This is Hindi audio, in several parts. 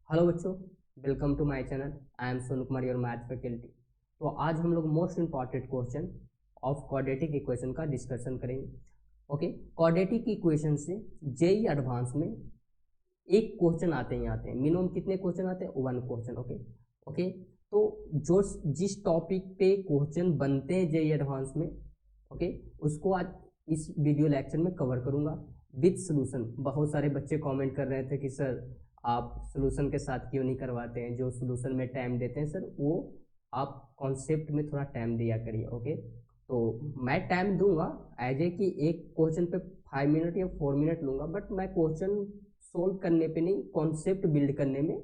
हेलो बच्चों, welcome to my channel. I am Sonu Kumar, your math faculty. तो आज हम लोग most important question of quadratic equation का डिस्कशन करेंगे। ओके, क्वाड्रेटिक इक्वेशन से जेई एडवांस में एक क्वेश्चन आते हैं। मिनिमम कितने क्वेश्चन आते हैं? 1 क्वेश्चन। ओके, तो जो जिस टॉपिक पे क्वेश्चन बनते हैं जेई एडवांस में, ओके, उसको आज इस वीडियो लेक्चर में कवर करूंगा विद सॉल्यूशन। बहुत सारे बच्चे कमेंट कर रहे थे कि सर आप सॉल्यूशन के साथ क्यों नहीं करवाते हैं, जो सॉल्यूशन में टाइम देते हैं सर वो आप कॉन्सेप्ट में थोड़ा टाइम दिया करिए। ओके, तो मैं टाइम दूंगा एज ए कि एक क्वेश्चन पे 5 मिनट या 4 मिनट लूंगा, बट मैं क्वेश्चन सोल्व करने पे नहीं, कॉन्सेप्ट बिल्ड करने में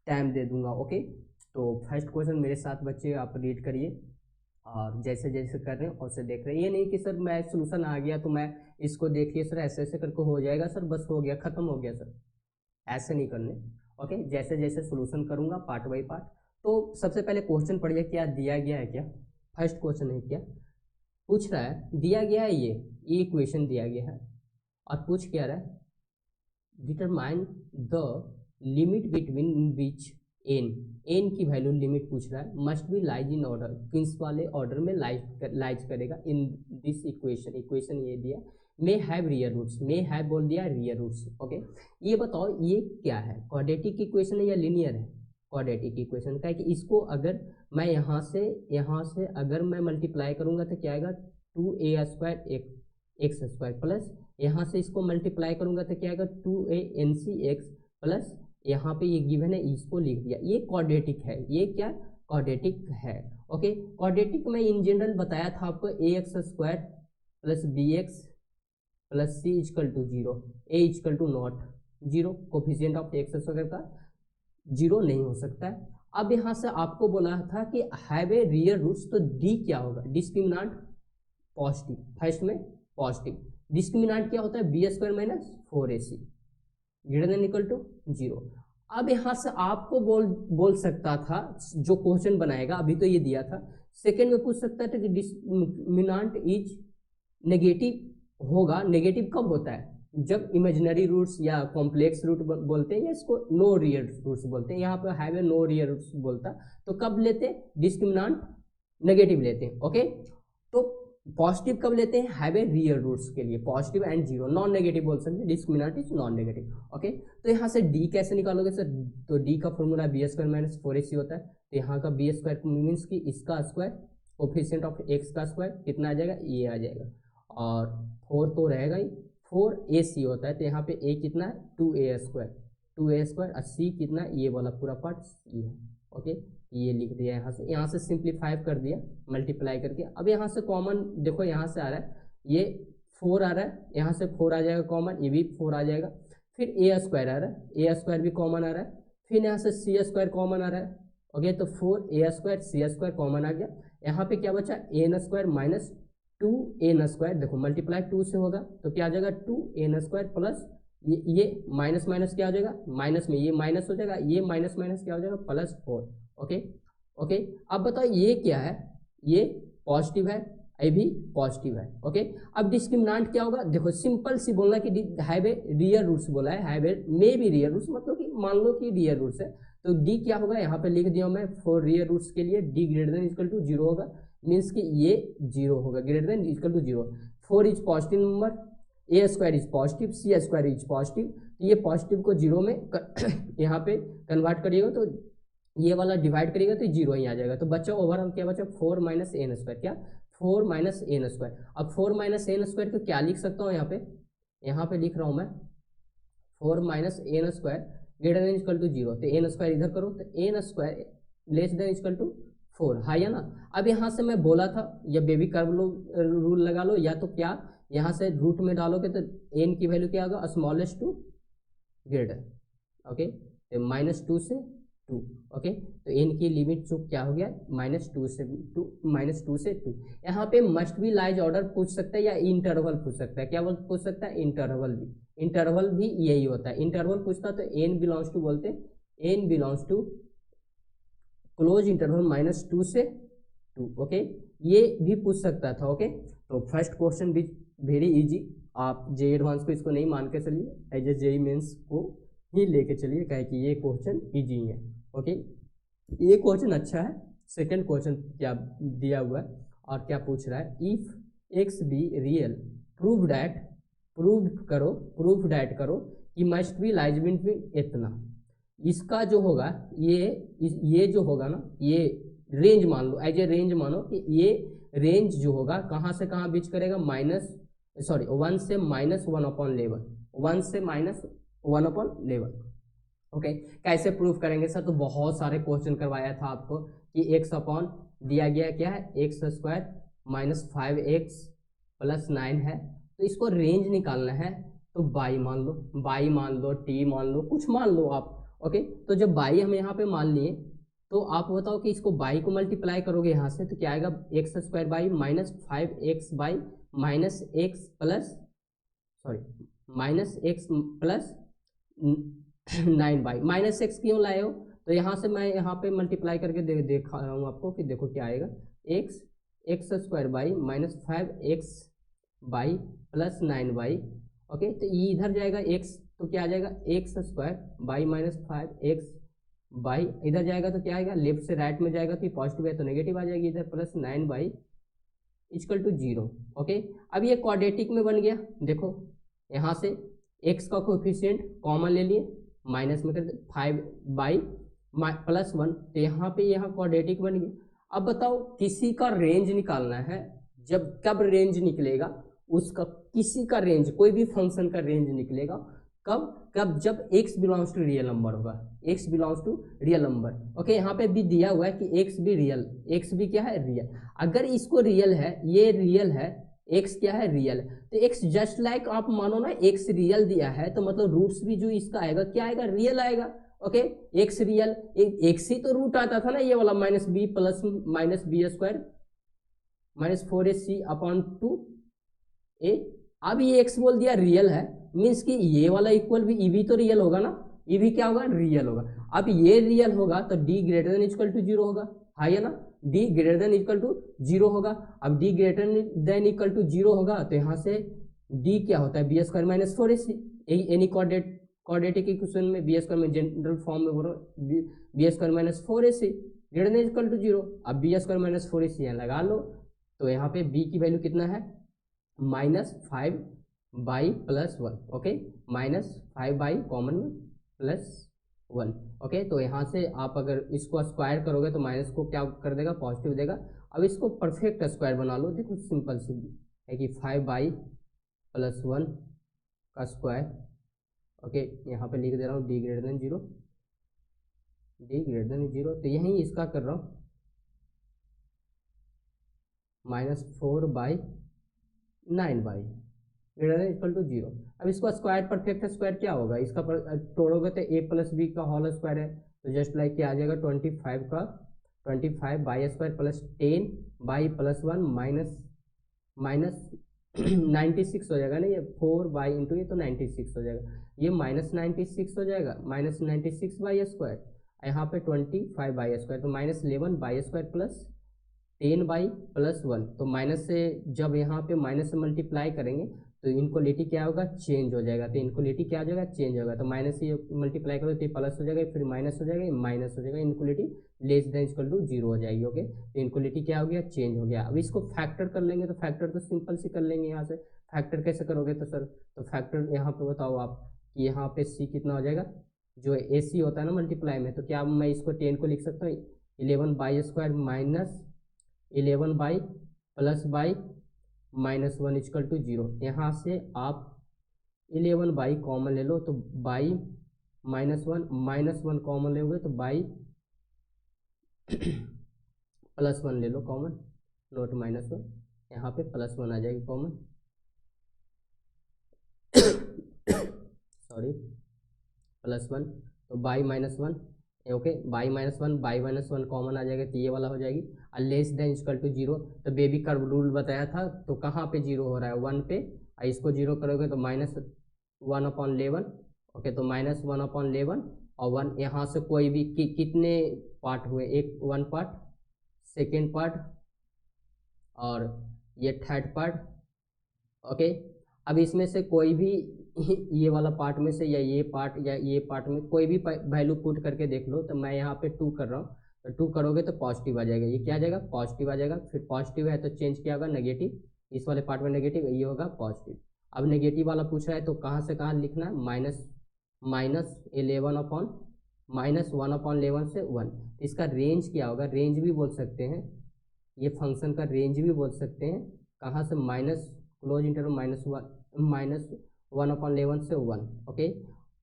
टाइम दे दूंगा। ओके, तो फर्स्ट क्वेश्चन मेरे साथ बच्चे आप रीड करिए और जैसे जैसे कर रहे हैं वैसे देख रहे हैं। ये नहीं कि सर मैं सॉल्यूशन आ गया तो मैं इसको देखिए सर ऐसे ऐसे करके हो जाएगा सर, बस हो गया खत्म हो गया सर, ऐसे नहीं करने। ओके, जैसे जैसे सॉल्यूशन करूंगा पार्ट बाय पार्ट। तो सबसे पहले क्वेश्चन पढ़िए, क्या दिया गया है। क्या फर्स्ट क्वेश्चन है, क्या पूछ रहा है? दिया गया है ये इक्वेशन दिया गया है और पूछ क्या रहा है? Determine the limit between which N की वैल्यू लिमिट पूछ रहा है, must be lies in order, किस वाले ऑर्डर में लाइज करेगा इन दिस इक्वेशन ये दिया। May have real roots, may have बोल दिया रियल रूट्स। ओके, ये बताओ ये क्या है? क्वाड्रेटिक इक्वेशन है या लीनियर है? क्वाड्रेटिक इक्वेशन का है कि इसको अगर मैं यहाँ से अगर मैं मल्टीप्लाई करूंगा तो क्या आएगा? 2a² एक्स स्क्वायर प्लस यहाँ से इसको मल्टीप्लाई करूंगा तो क्या आएगा? 2a/nc(x) प्लस यहाँ पे ये गिवन है, इसको लिख दिया। ये क्वाड्रेटिक है। ये क्या क्वाड्रेटिक है? ओके, क्वाड्रेटिक में इन जनरल बताया था आपको ax² plus bx plus c equal to 0, a equal to not 0, coefficient of x² का 0 नहीं हो सकता है। अब यहाँ से आपको बोला था कि हैव ए रियल रूट्स, तो d क्या होगा? डिस्क्रिमिनेंट पॉजिटिव, फर्स्ट में पॉजिटिव। डिस्क्रिमिनेंट क्या होता है? b² minus 4ac greater than equal to 0। अब यहाँ से आपको बोल सकता था, जो क्वेश्चन बनाएगा अभी तो ये दिया था, सेकेंड में पूछ सकता था कि डिस्क्रिमिनेंट इज नेगेटिव होगा। नेगेटिव कब होता है? जब इमेजिनरी रूट्स या कॉम्प्लेक्स रूट बोलते हैं, या इसको नो रियल रूट्स बोलते हैं। यहाँ पे have a no real roots बोलता, तो कब लेते हैं? डिस्क्रिमिनेंट नेगेटिव लेते हैं। ओके, तो पॉजिटिव कब लेते हैं? हैव ए रियल रूट्स के लिए, पॉजिटिव एंड 0। नॉन नेगेटिव बोल सकते हैं, discriminant is non negative. Okay, तो यहाँ से डी कैसे निकालोगे सर? तो डी का फॉर्मूला b² माइनस 4ac होता है। तो यहाँ का b² मीन्स कि इसका स्क्वायर, कोफिशिएंट ऑफ x का स्क्वायर कितना आ जाएगा? ये आ जाएगा, और 4 तो रहेगा ही, 4ac होता है। तो यहाँ पे a कितना है? 2a² और c कितना? ये वाला पूरा पार्ट c है। ओके, ये लिख दिया यहाँ से सिंप्लीफाई कर दिया मल्टीप्लाई करके। अब यहाँ से कॉमन देखो, यहाँ से आ रहा है ये 4 आ रहा है, यहाँ से 4 आ जाएगा कॉमन, ये भी 4 आ जाएगा। फिर a² आ रहा है, a² भी कॉमन आ रहा है। फिर यहाँ से c² कॉमन आ रहा है। ओके, तो 4a² c² कॉमन आ गया। यहाँ पे क्या बचा? n² minus 2n²। देखो मल्टीप्लाई 2 से होगा तो क्या आ जाएगा? 2n² प्लस ये माइनस माइनस क्या हो जाएगा? माइनस में ये माइनस हो जाएगा, ये माइनस माइनस क्या हो जाएगा? प्लस 4। ओके, अब बताओ ये क्या है? ये पॉजिटिव है, ये भी पॉजिटिव है। ओके, अब डिस्क्रिमिनेंट क्या होगा? देखो सिंपल सी बोलना कि हैव ए रियल रूट्स बोला है, have a may be real roots, मतलब कि मान लो कि रियल रूट्स है, तो डी क्या होगा? यहाँ पे लिख दिया मैं, फॉर रियल रूट्स के लिए D greater than equal to 0 होगा, मीन्स कि ये 0 होगा, greater than equal to 0। 4 is positive number, a² is positive, c² is positive, तो ये पॉजिटिव को 0 में यहाँ पे कन्वर्ट करिएगा तो ये वाला डिवाइड करिएगा तो 0 ही आ जाएगा। तो बच्चा ओवरऑल क्या बचा? 4 माइनस n²। क्या? 4 माइनस n²। अब 4 माइनस n² को क्या लिख सकता हूँ? यहाँ पे लिख रहा हूँ मैं 4 minus n² greater than equal to 0। तो n² इधर करो तो n² less than equal to 4, है ना? अब यहाँ से मैं बोला था, या बेबी कर्व रूल लगा लो, या तो क्या यहाँ से रूट में डालोगे तो n की वैल्यू क्या होगा? Smallest to greater. ओके, तो -2 से 2। ओके, तो n की लिमिट जो क्या हो गया? -2 से 2। यहाँ पे मस्ट बी लाइज ऑर्डर पूछ सकता है या इंटरवल पूछ सकता है। क्या पूछ सकता है? इंटरवल भी यही होता है। इंटरवल पूछता तो n बिलोंग्स टू बोलते, n belongs to close interval -2 से 2। ओके, ये भी पूछ सकता था। ओके, तो फर्स्ट क्वेश्चन भी वेरी इजी, आप जेई एडवांस को इसको नहीं मान के चलिए, एज ए जेई मेंस को ही लेके चलिए, कहे कि ये क्वेश्चन इजी है। ओके, ये क्वेश्चन अच्छा है। सेकंड क्वेश्चन क्या दिया हुआ है और क्या पूछ रहा है, if x be real prove that, prove that करो कि मस्ट बी लाइज बिटवीन इतना। इसका जो होगा ये जो होगा ना, ये रेंज मान लो, एज ए रेंज मानो कि ये रेंज जो होगा कहाँ से कहाँ बीच करेगा, वन से -1/11, 1 से -1/11। ओके, कैसे प्रूफ करेंगे सर? तो बहुत सारे क्वेश्चन करवाया था आपको कि x अपॉन दिया गया क्या है, x² -5x + 9 है, तो इसको रेंज निकालना है। तो बाई मान लो, t मान लो, कुछ मान लो आप। ओके, तो जब बाई हम यहाँ पे मान लिए, तो आप बताओ कि इसको बाई को मल्टीप्लाई करोगे यहाँ से तो क्या आएगा, x² by -5x by -x plus -9 by -x क्यों लाए हो? तो यहाँ से मैं यहाँ पे मल्टीप्लाई करके देखा रहा हूँ आपको कि देखो क्या आएगा, x² by -5x by +9 by. Okay, तो ये इधर जाएगा x, तो क्या आ जाएगा, x² बाई -5x बाई, इधर जाएगा तो क्या आएगा, लेफ्ट से राइट में जाएगा तो पॉजिटिव है तो नेगेटिव आ जाएगी इधर, +9 बाई = 0। ओके, अब ये क्वाड्रेटिक में बन गया। देखो यहाँ से x का कोएफिशिएंट कॉमन ले लिए, माइनस में कर 5 बाई +1, तो यहाँ पे यहाँ क्वाड्रेटिक बन गया। अब बताओ किसी का रेंज निकालना है, जब कब रेंज निकलेगा उसका, किसी का रेंज, कोई भी फंक्शन का रेंज निकलेगा कब जब x belongs to real number होगा, x belongs to real number. Okay, यहाँ पे भी दिया हुआ है कि x भी रियल, x भी क्या है, रियल। अगर इसको रियल है, ये रियल है, x क्या है, रियल, तो x जस्ट लाइक आप मानो ना x रियल दिया है तो मतलब रूट्स भी जो इसका आएगा क्या आएगा, रियल आएगा। ओके, x रियल, x ही तो रूट आता था ना ये वाला, -b प्लस -b² -4ac/2a। अब ये x बोल दिया रियल है, मीन्स कि ये वाला इक्वल भी, ई भी तो रियल होगा ना, ई भी क्या होगा, रियल होगा। अब ये रियल होगा तो d greater than equal to 0 होगा, है ना, d greater than equal to 0 होगा। अब d greater than equal to 0 होगा तो यहाँ से d क्या होता है, b² -4ac। Any quadratic equation में b² में जनरल फॉर्म में बोलो, b² -4ac greater than equal to 0। अब b² -4ac यहाँ लगा लो, तो यहाँ पे b की वैल्यू कितना है, -5 बाई +1। ओके, -5 बाई कॉमन में +1। ओके, तो यहाँ से आप अगर इसको स्क्वायर करोगे तो माइनस को क्या कर देगा, पॉजिटिव देगा। अब इसको परफेक्ट स्क्वायर बना लो, देखो सिंपल सी है कि 5 बाई +1 का स्क्वायर। ओके, यहाँ पे लिख दे रहा हूँ d ग्रेटर देन 0, तो यहीं इसका कर रहा हूँ -4 y 9 y greater than equal to 0। अब इसको स्क्वायर, परफेक्ट स्क्वायर क्या होगा, इसका तोड़ोगे तो a + b का होल स्क्वायर है, तो जस्ट लाइक क्या आ जाएगा, 25 बाई स्क्वायर प्लस 10 बाई +1 -96 हो जाएगा ना, ये 4 बाई इंटू ये तो 96 हो जाएगा, ये -96 हो जाएगा, -96 बाई स्क्वायर, यहाँ पे 25 बाई स्क्वायर, तो -11 बाई स्क्वायर प्लस 10 बाई +1। तो माइनस से जब यहाँ पे माइनस से मल्टीप्लाई करेंगे तो इनक्वलिटी क्या होगा, चेंज हो जाएगा, तो इनक्वलिटी क्या हो जाएगा, चेंज होगा। तो माइनस से मल्टीप्लाई करो तो ये प्लस हो जाएगा, फिर माइनस हो जाएगा, माइनस हो जाएगा, inequality less than equal to 0 हो जाएगी। ओके, तो इनक्वलिटी क्या हो गया, चेंज हो गया। अब इसको फैक्टर कर लेंगे, तो फैक्टर तो सिंपल से कर लेंगे। यहाँ से फैक्टर कैसे करोगे, तो सर तो फैक्टर यहाँ पे बताओ आप कि यहाँ पे c कितना हो जाएगा, जो ए सी होता है ना मल्टीप्लाई में, तो क्या मैं इसको 10 को लिख सकता हूँ 11 y square minus 11 y plus y -1 equal to 0। यहाँ से आप 11 बाई कॉमन ले लो तो बाई -1 कॉमन लोगे तो बाई +1 ले लो कॉमन, नोट -1, यहाँ पे +1 आ जाएगी कॉमन, सॉरी +1, तो बाई -1। ओके, बाई -1 कॉमन आ जाएगा तो ये वाला हो जाएगी। और लेस देन इक्वल टू 0, तो बेबी कर्व रूल बताया था, तो कहाँ पे 0 हो रहा है, 1 पे, और इसको 0 करोगे तो -1/11। ओके, तो -1/11 और 1, यहाँ से कोई भी कितने पार्ट हुए, एक 1 पार्ट, सेकेंड पार्ट और ये थर्ड पार्ट। ओके, अब इसमें से कोई भी ये वाला पार्ट में से या ये पार्ट में कोई भी वैल्यू पुट करके देख लो। तो मैं यहाँ पे 2 कर रहा हूँ, तो 2 करोगे तो पॉजिटिव आ जाएगा। ये क्या आ जाएगा? पॉजिटिव आ जाएगा। फिर पॉजिटिव है तो चेंज क्या होगा? नेगेटिव। इस वाले पार्ट में नेगेटिव, ये होगा पॉजिटिव। अब नेगेटिव वाला पूछ रहा है तो कहाँ से कहाँ लिखना है? -1/11 से 1। इसका रेंज क्या होगा? रेंज भी बोल सकते हैं, ये फंक्शन का रेंज भी बोल सकते हैं। कहाँ से? -1/11 से 1। ओके,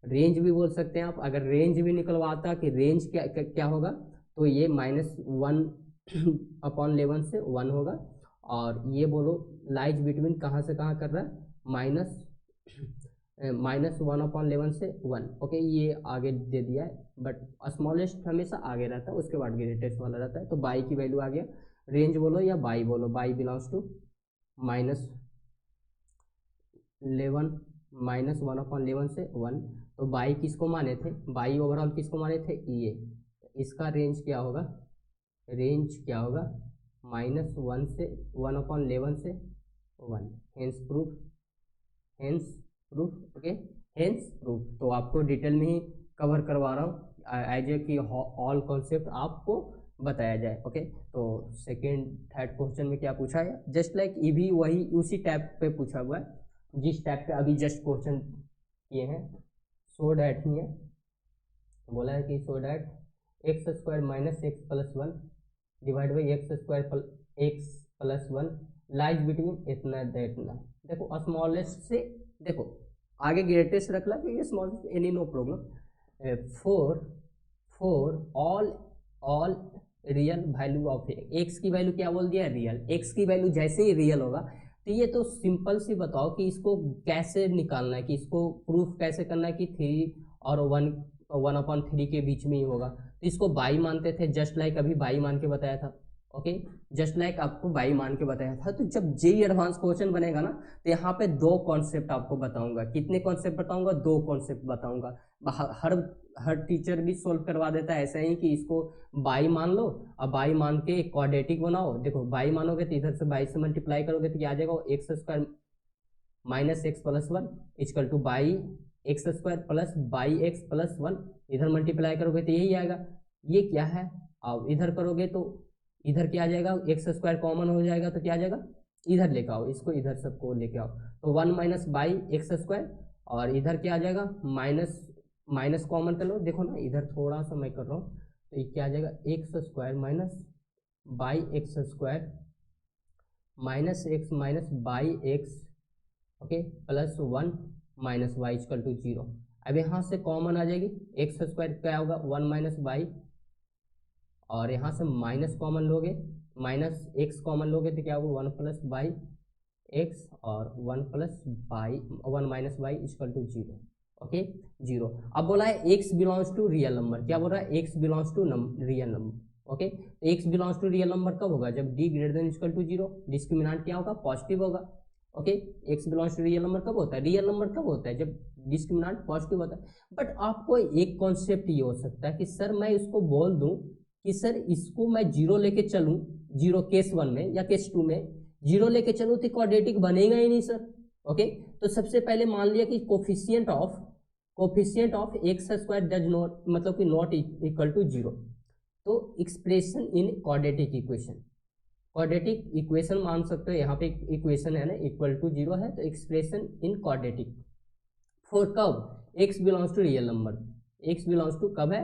रेंज भी बोल सकते हैं आप। अगर रेंज भी निकलवाता कि रेंज क्या होगा, तो ये -1/11 से 1 होगा। और ये बोलो लाइज बिटवीन कहाँ से कहाँ कर रहा है? -1/11 से 1। ओके, ये आगे दे दिया है, बट स्मॉलेस्ट हमेशा आगे रहता है, उसके बाद ग्रेटेस्ट वाला रहता है। तो बाई की वैल्यू आ गया। रेंज बोलो या बाई बोलो, बाई बिलोंग्स टू -1/11 से 1। तो बाई किसको माने थे? बाई ओवरऑल किसको माने थे? ये। इसका रेंज क्या होगा? रेंज क्या होगा? -1/11 से 1। Hence proof. Okay, hence proof. तो आपको डिटेल में ही कवर करवा रहा हूँ एज ए कि ऑल कॉन्सेप्ट आपको बताया जाए। ओके, तो सेकेंड थर्ड क्वेश्चन में क्या पूछा है? जस्ट लाइक ये भी वही उसी टाइप पे पूछा हुआ है जिस टाइप पे अभी जस्ट क्वेश्चन किए हैं। सो डैट ही है, बोला है कि so that x² - x + 1 divide by x² x + 1 lies between इतना इतना। देखो स्मॉलेस्ट से, देखो आगे ग्रेटेस्ट रख ला कि ये smallest, any no problem. For all real value of X की वैल्यू क्या बोल दिया? रियल। एक्स की वैल्यू जैसे ही रियल होगा तो ये तो सिंपल सी बताओ कि इसको कैसे निकालना है, कि इसको प्रूफ कैसे करना है कि 3 और 1/3 के बीच में ही होगा। तो इसको बाई मानते थे, जस्ट लाइक अभी बाई मान के बताया था। ओके, जस्ट लाइक आपको बाई मान के बताया था। तो जब जेई एडवांस क्वेश्चन बनेगा ना, तो यहाँ पे 2 कॉन्सेप्ट आपको बताऊंगा। कितने कॉन्सेप्ट बताऊंगा? 2 कॉन्सेप्ट बताऊंगा। हर टीचर भी सोल्व करवा देता है ऐसा ही कि इसको बाई मान लो और बाई मान के क्वाड्रेटिक बनाओ। देखो बाई मानोगे तो इधर से बाई से मल्टीप्लाई करोगे तो क्या आ जाएगा? x² - x + 1 equal to by x² plus by x + 1। इधर मल्टीप्लाई करोगे तो यही आएगा। ये क्या है? अब इधर करोगे तो इधर क्या आ जाएगा? x² कॉमन हो जाएगा तो क्या आ जाएगा? इधर लेके आओ, इसको इधर सबको लेके आओ। तो 1 - बाई x², और इधर क्या आ जाएगा? माइनस कॉमन कर लो। देखो ना, इधर थोड़ा सा मैं कर रहा हूँ, तो ये क्या आ जाएगा? x² - y x² -x y x, okay, + 1 - y equal to 0। अब यहाँ से कॉमन आ जाएगी, x² क्या होगा? 1 - बाई, और यहाँ से माइनस कॉमन लोगे, -x कॉमन लोगे तो क्या होगा? 1 + बाई x और 1 + y 1 - y equal to 0। Okay, 0। अब बोला है x belongs to real number. क्या बोल रहा है? x belongs to real number. Okay, तो x belongs to real number कब होगा? जब d > 0। डिस्क्रिमिनेंट क्या होगा? पॉजिटिव होगा। Okay, x belongs to real number कब होता है? रियल नंबर कब होता है? जब डिस्क्रिमिनेंट पॉजिटिव होता है। बट आपको एक कॉन्सेप्ट ये हो सकता है कि सर मैं इसको बोल दूं कि सर इसको मैं 0 लेके चलूं, 0 केस 1 में या केस 2 में 0 लेके चलूं तो क्वाड्रेटिक बनेगा ही नहीं सर। ओके, तो सबसे पहले मान लिया कि coefficient of x² does not, मतलब कि नॉट इक्वल टू 0। तो एक्सप्रेशन इन क्वाड्रेटिक इक्वेशन मान सकते हो। यहाँ पे इक्वेशन है ना, इक्वल टू 0 है, तो एक्सप्रेशन इन क्वाड्रेटिक फॉर कब? x belongs to real number. x belongs to कब है?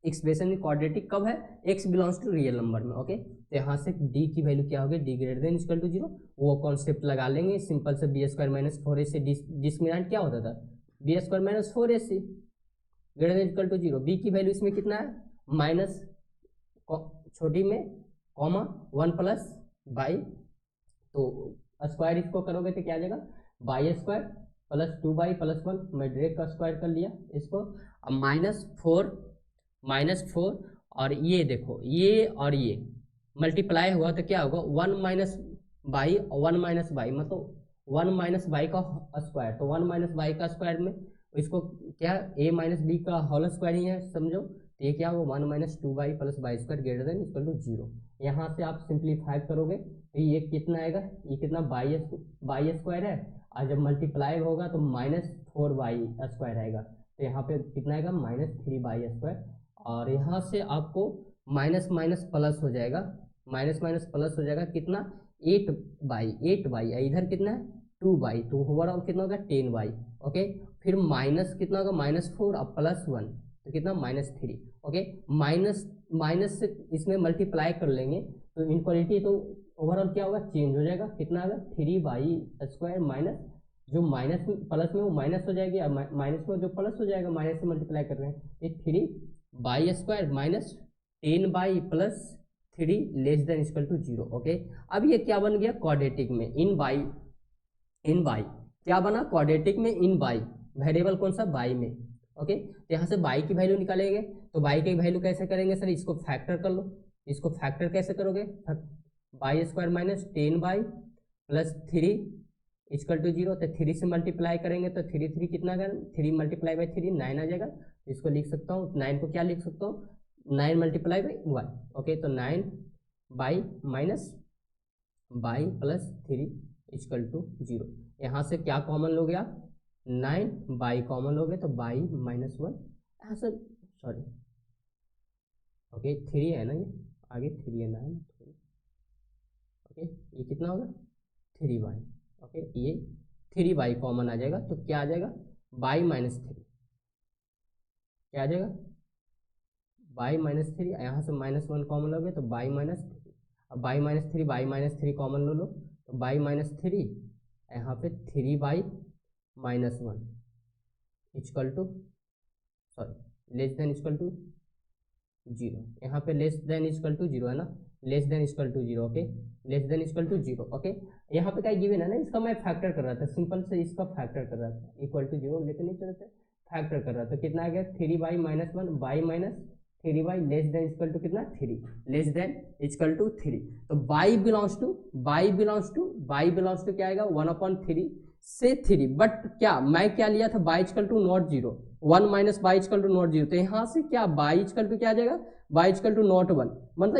एक्सप्रेशन इन क्वाड्रेटिक कब है? x belongs to real number में। ओके, तो यहाँ से d की वैल्यू क्या होगी? d > 0। वो कॉन्सेप्ट लगा लेंगे सिंपल से, b² - 4ac। डिस्क्रिमिनेंट क्या होता था? b² - 4ac > 0। b की वैल्यू इसमें कितना है? माइनस छोटी में कॉमा 1 + बाई, तो स्क्वायर इसको करोगे तो क्या आ जाएगा? By square + 2y + 1। मैं डायरेक्ट का स्क्वायर कर लिया इसको। अब -4 और ये देखो, ये और ये मल्टीप्लाई हुआ तो क्या होगा? 1 - बाई 1 - बाई, मतलब 1 - बाई का स्क्वायर। तो 1 - बाई का स्क्वायर में इसको क्या? a - b का होल स्क्वायर ही है, समझो। तो ये क्या होगा? 1 - 2y + बाई स्क्वायर > 0। यहाँ से आप सिंप्लीफाई करोगे तो ये कितना आएगा? ये कितना? बाई स्क्वायर है, और जब मल्टीप्लाई होगा तो -4y² आएगा, तो यहाँ पे कितना आएगा -3y²। और यहाँ से आपको माइनस माइनस प्लस हो जाएगा, माइनस माइनस प्लस हो जाएगा कितना 8y, इधर कितना है 2y, तो ओवरऑल कितना होगा 10y। ओके, फिर माइनस कितना होगा -4 और +1 तो कितना -3। ओके, माइनस माइनस से इसमें मल्टीप्लाई कर लेंगे तो इनक्वालिटी तो ओवरऑल क्या होगा चेंज हो जाएगा, कितना आएगा 3y² माइनस जो माइनस प्लस में वो माइनस हो जाएगी, और माइनस में जो प्लस हो जाएगा माइनस से मल्टीप्लाई कर रहे हैं, ये 3y² minus 10y plus 3 less than equal to 0। Okay, अब ये क्या बन गया क्वाड्रेटिक में इन बाई क्या बना क्वाड्रेटिक में इन बाई, वेरिएबल कौन सा बाई में। ओके, तो यहाँ से बाई की वैल्यू निकालेंगे, तो बाई की वैल्यू कैसे करेंगे सर, इसको फैक्टर कर लो। इसको फैक्टर कैसे करोगे, y² minus 10y plus 3 equal to 0, तो 3 से मल्टीप्लाई करेंगे तो 3 कितना आएगा 3 मल्टीप्लाई बाई 3 9 आ जाएगा। इसको लिख सकता हूँ 9 को क्या लिख सकता हूँ 9 मल्टीप्लाई बाई 1। ओके, तो 9 y minus y plus 3 equal to 0। यहाँ से क्या कॉमन लोगे आप 9 बाई कॉमन लोगे तो बाई -1, यहाँ से सॉरी ओके 3 है ना, ये आगे 3 है 9। ओके, ये कितना होगा 3y। ओके, ये 3y कॉमन आ जाएगा तो क्या आ जाएगा बाई -3, क्या आ जाएगा बाई -3, यहाँ से -1 कॉमन लोगे तो बाई -3, अब बाई -3 कॉमन लो तो बाई -3, यहाँ पे 3y -1 equal to sorry less than equal to 0, यहाँ पे लेस देन इक्वल टू 0 है ना, less than equal to 0। Okay, less than equal to 0। Okay, यहाँ पे क्या गिवन है ना, इसका मैं फैक्टर कर रहा था, सिंपल से इसका फैक्टर कर रहा था इक्वल टू 0 लेकिन नहीं चलते फैक्टर कर रहा था, कितना आ गया 3y -1 y -3y less than equal to कितना 3, लेस देन इक्वल टू 3। तो बाई बिलोंग्स टू क्या आएगा 1/3 से 3, बट क्या मैं क्या लिया था y equal to not 0, 1 minus y equal to not 0, तो यहाँ से क्या बाई इक्वल टू क्या आ जाएगा बाई इक्वल टू नॉट 1, मतलब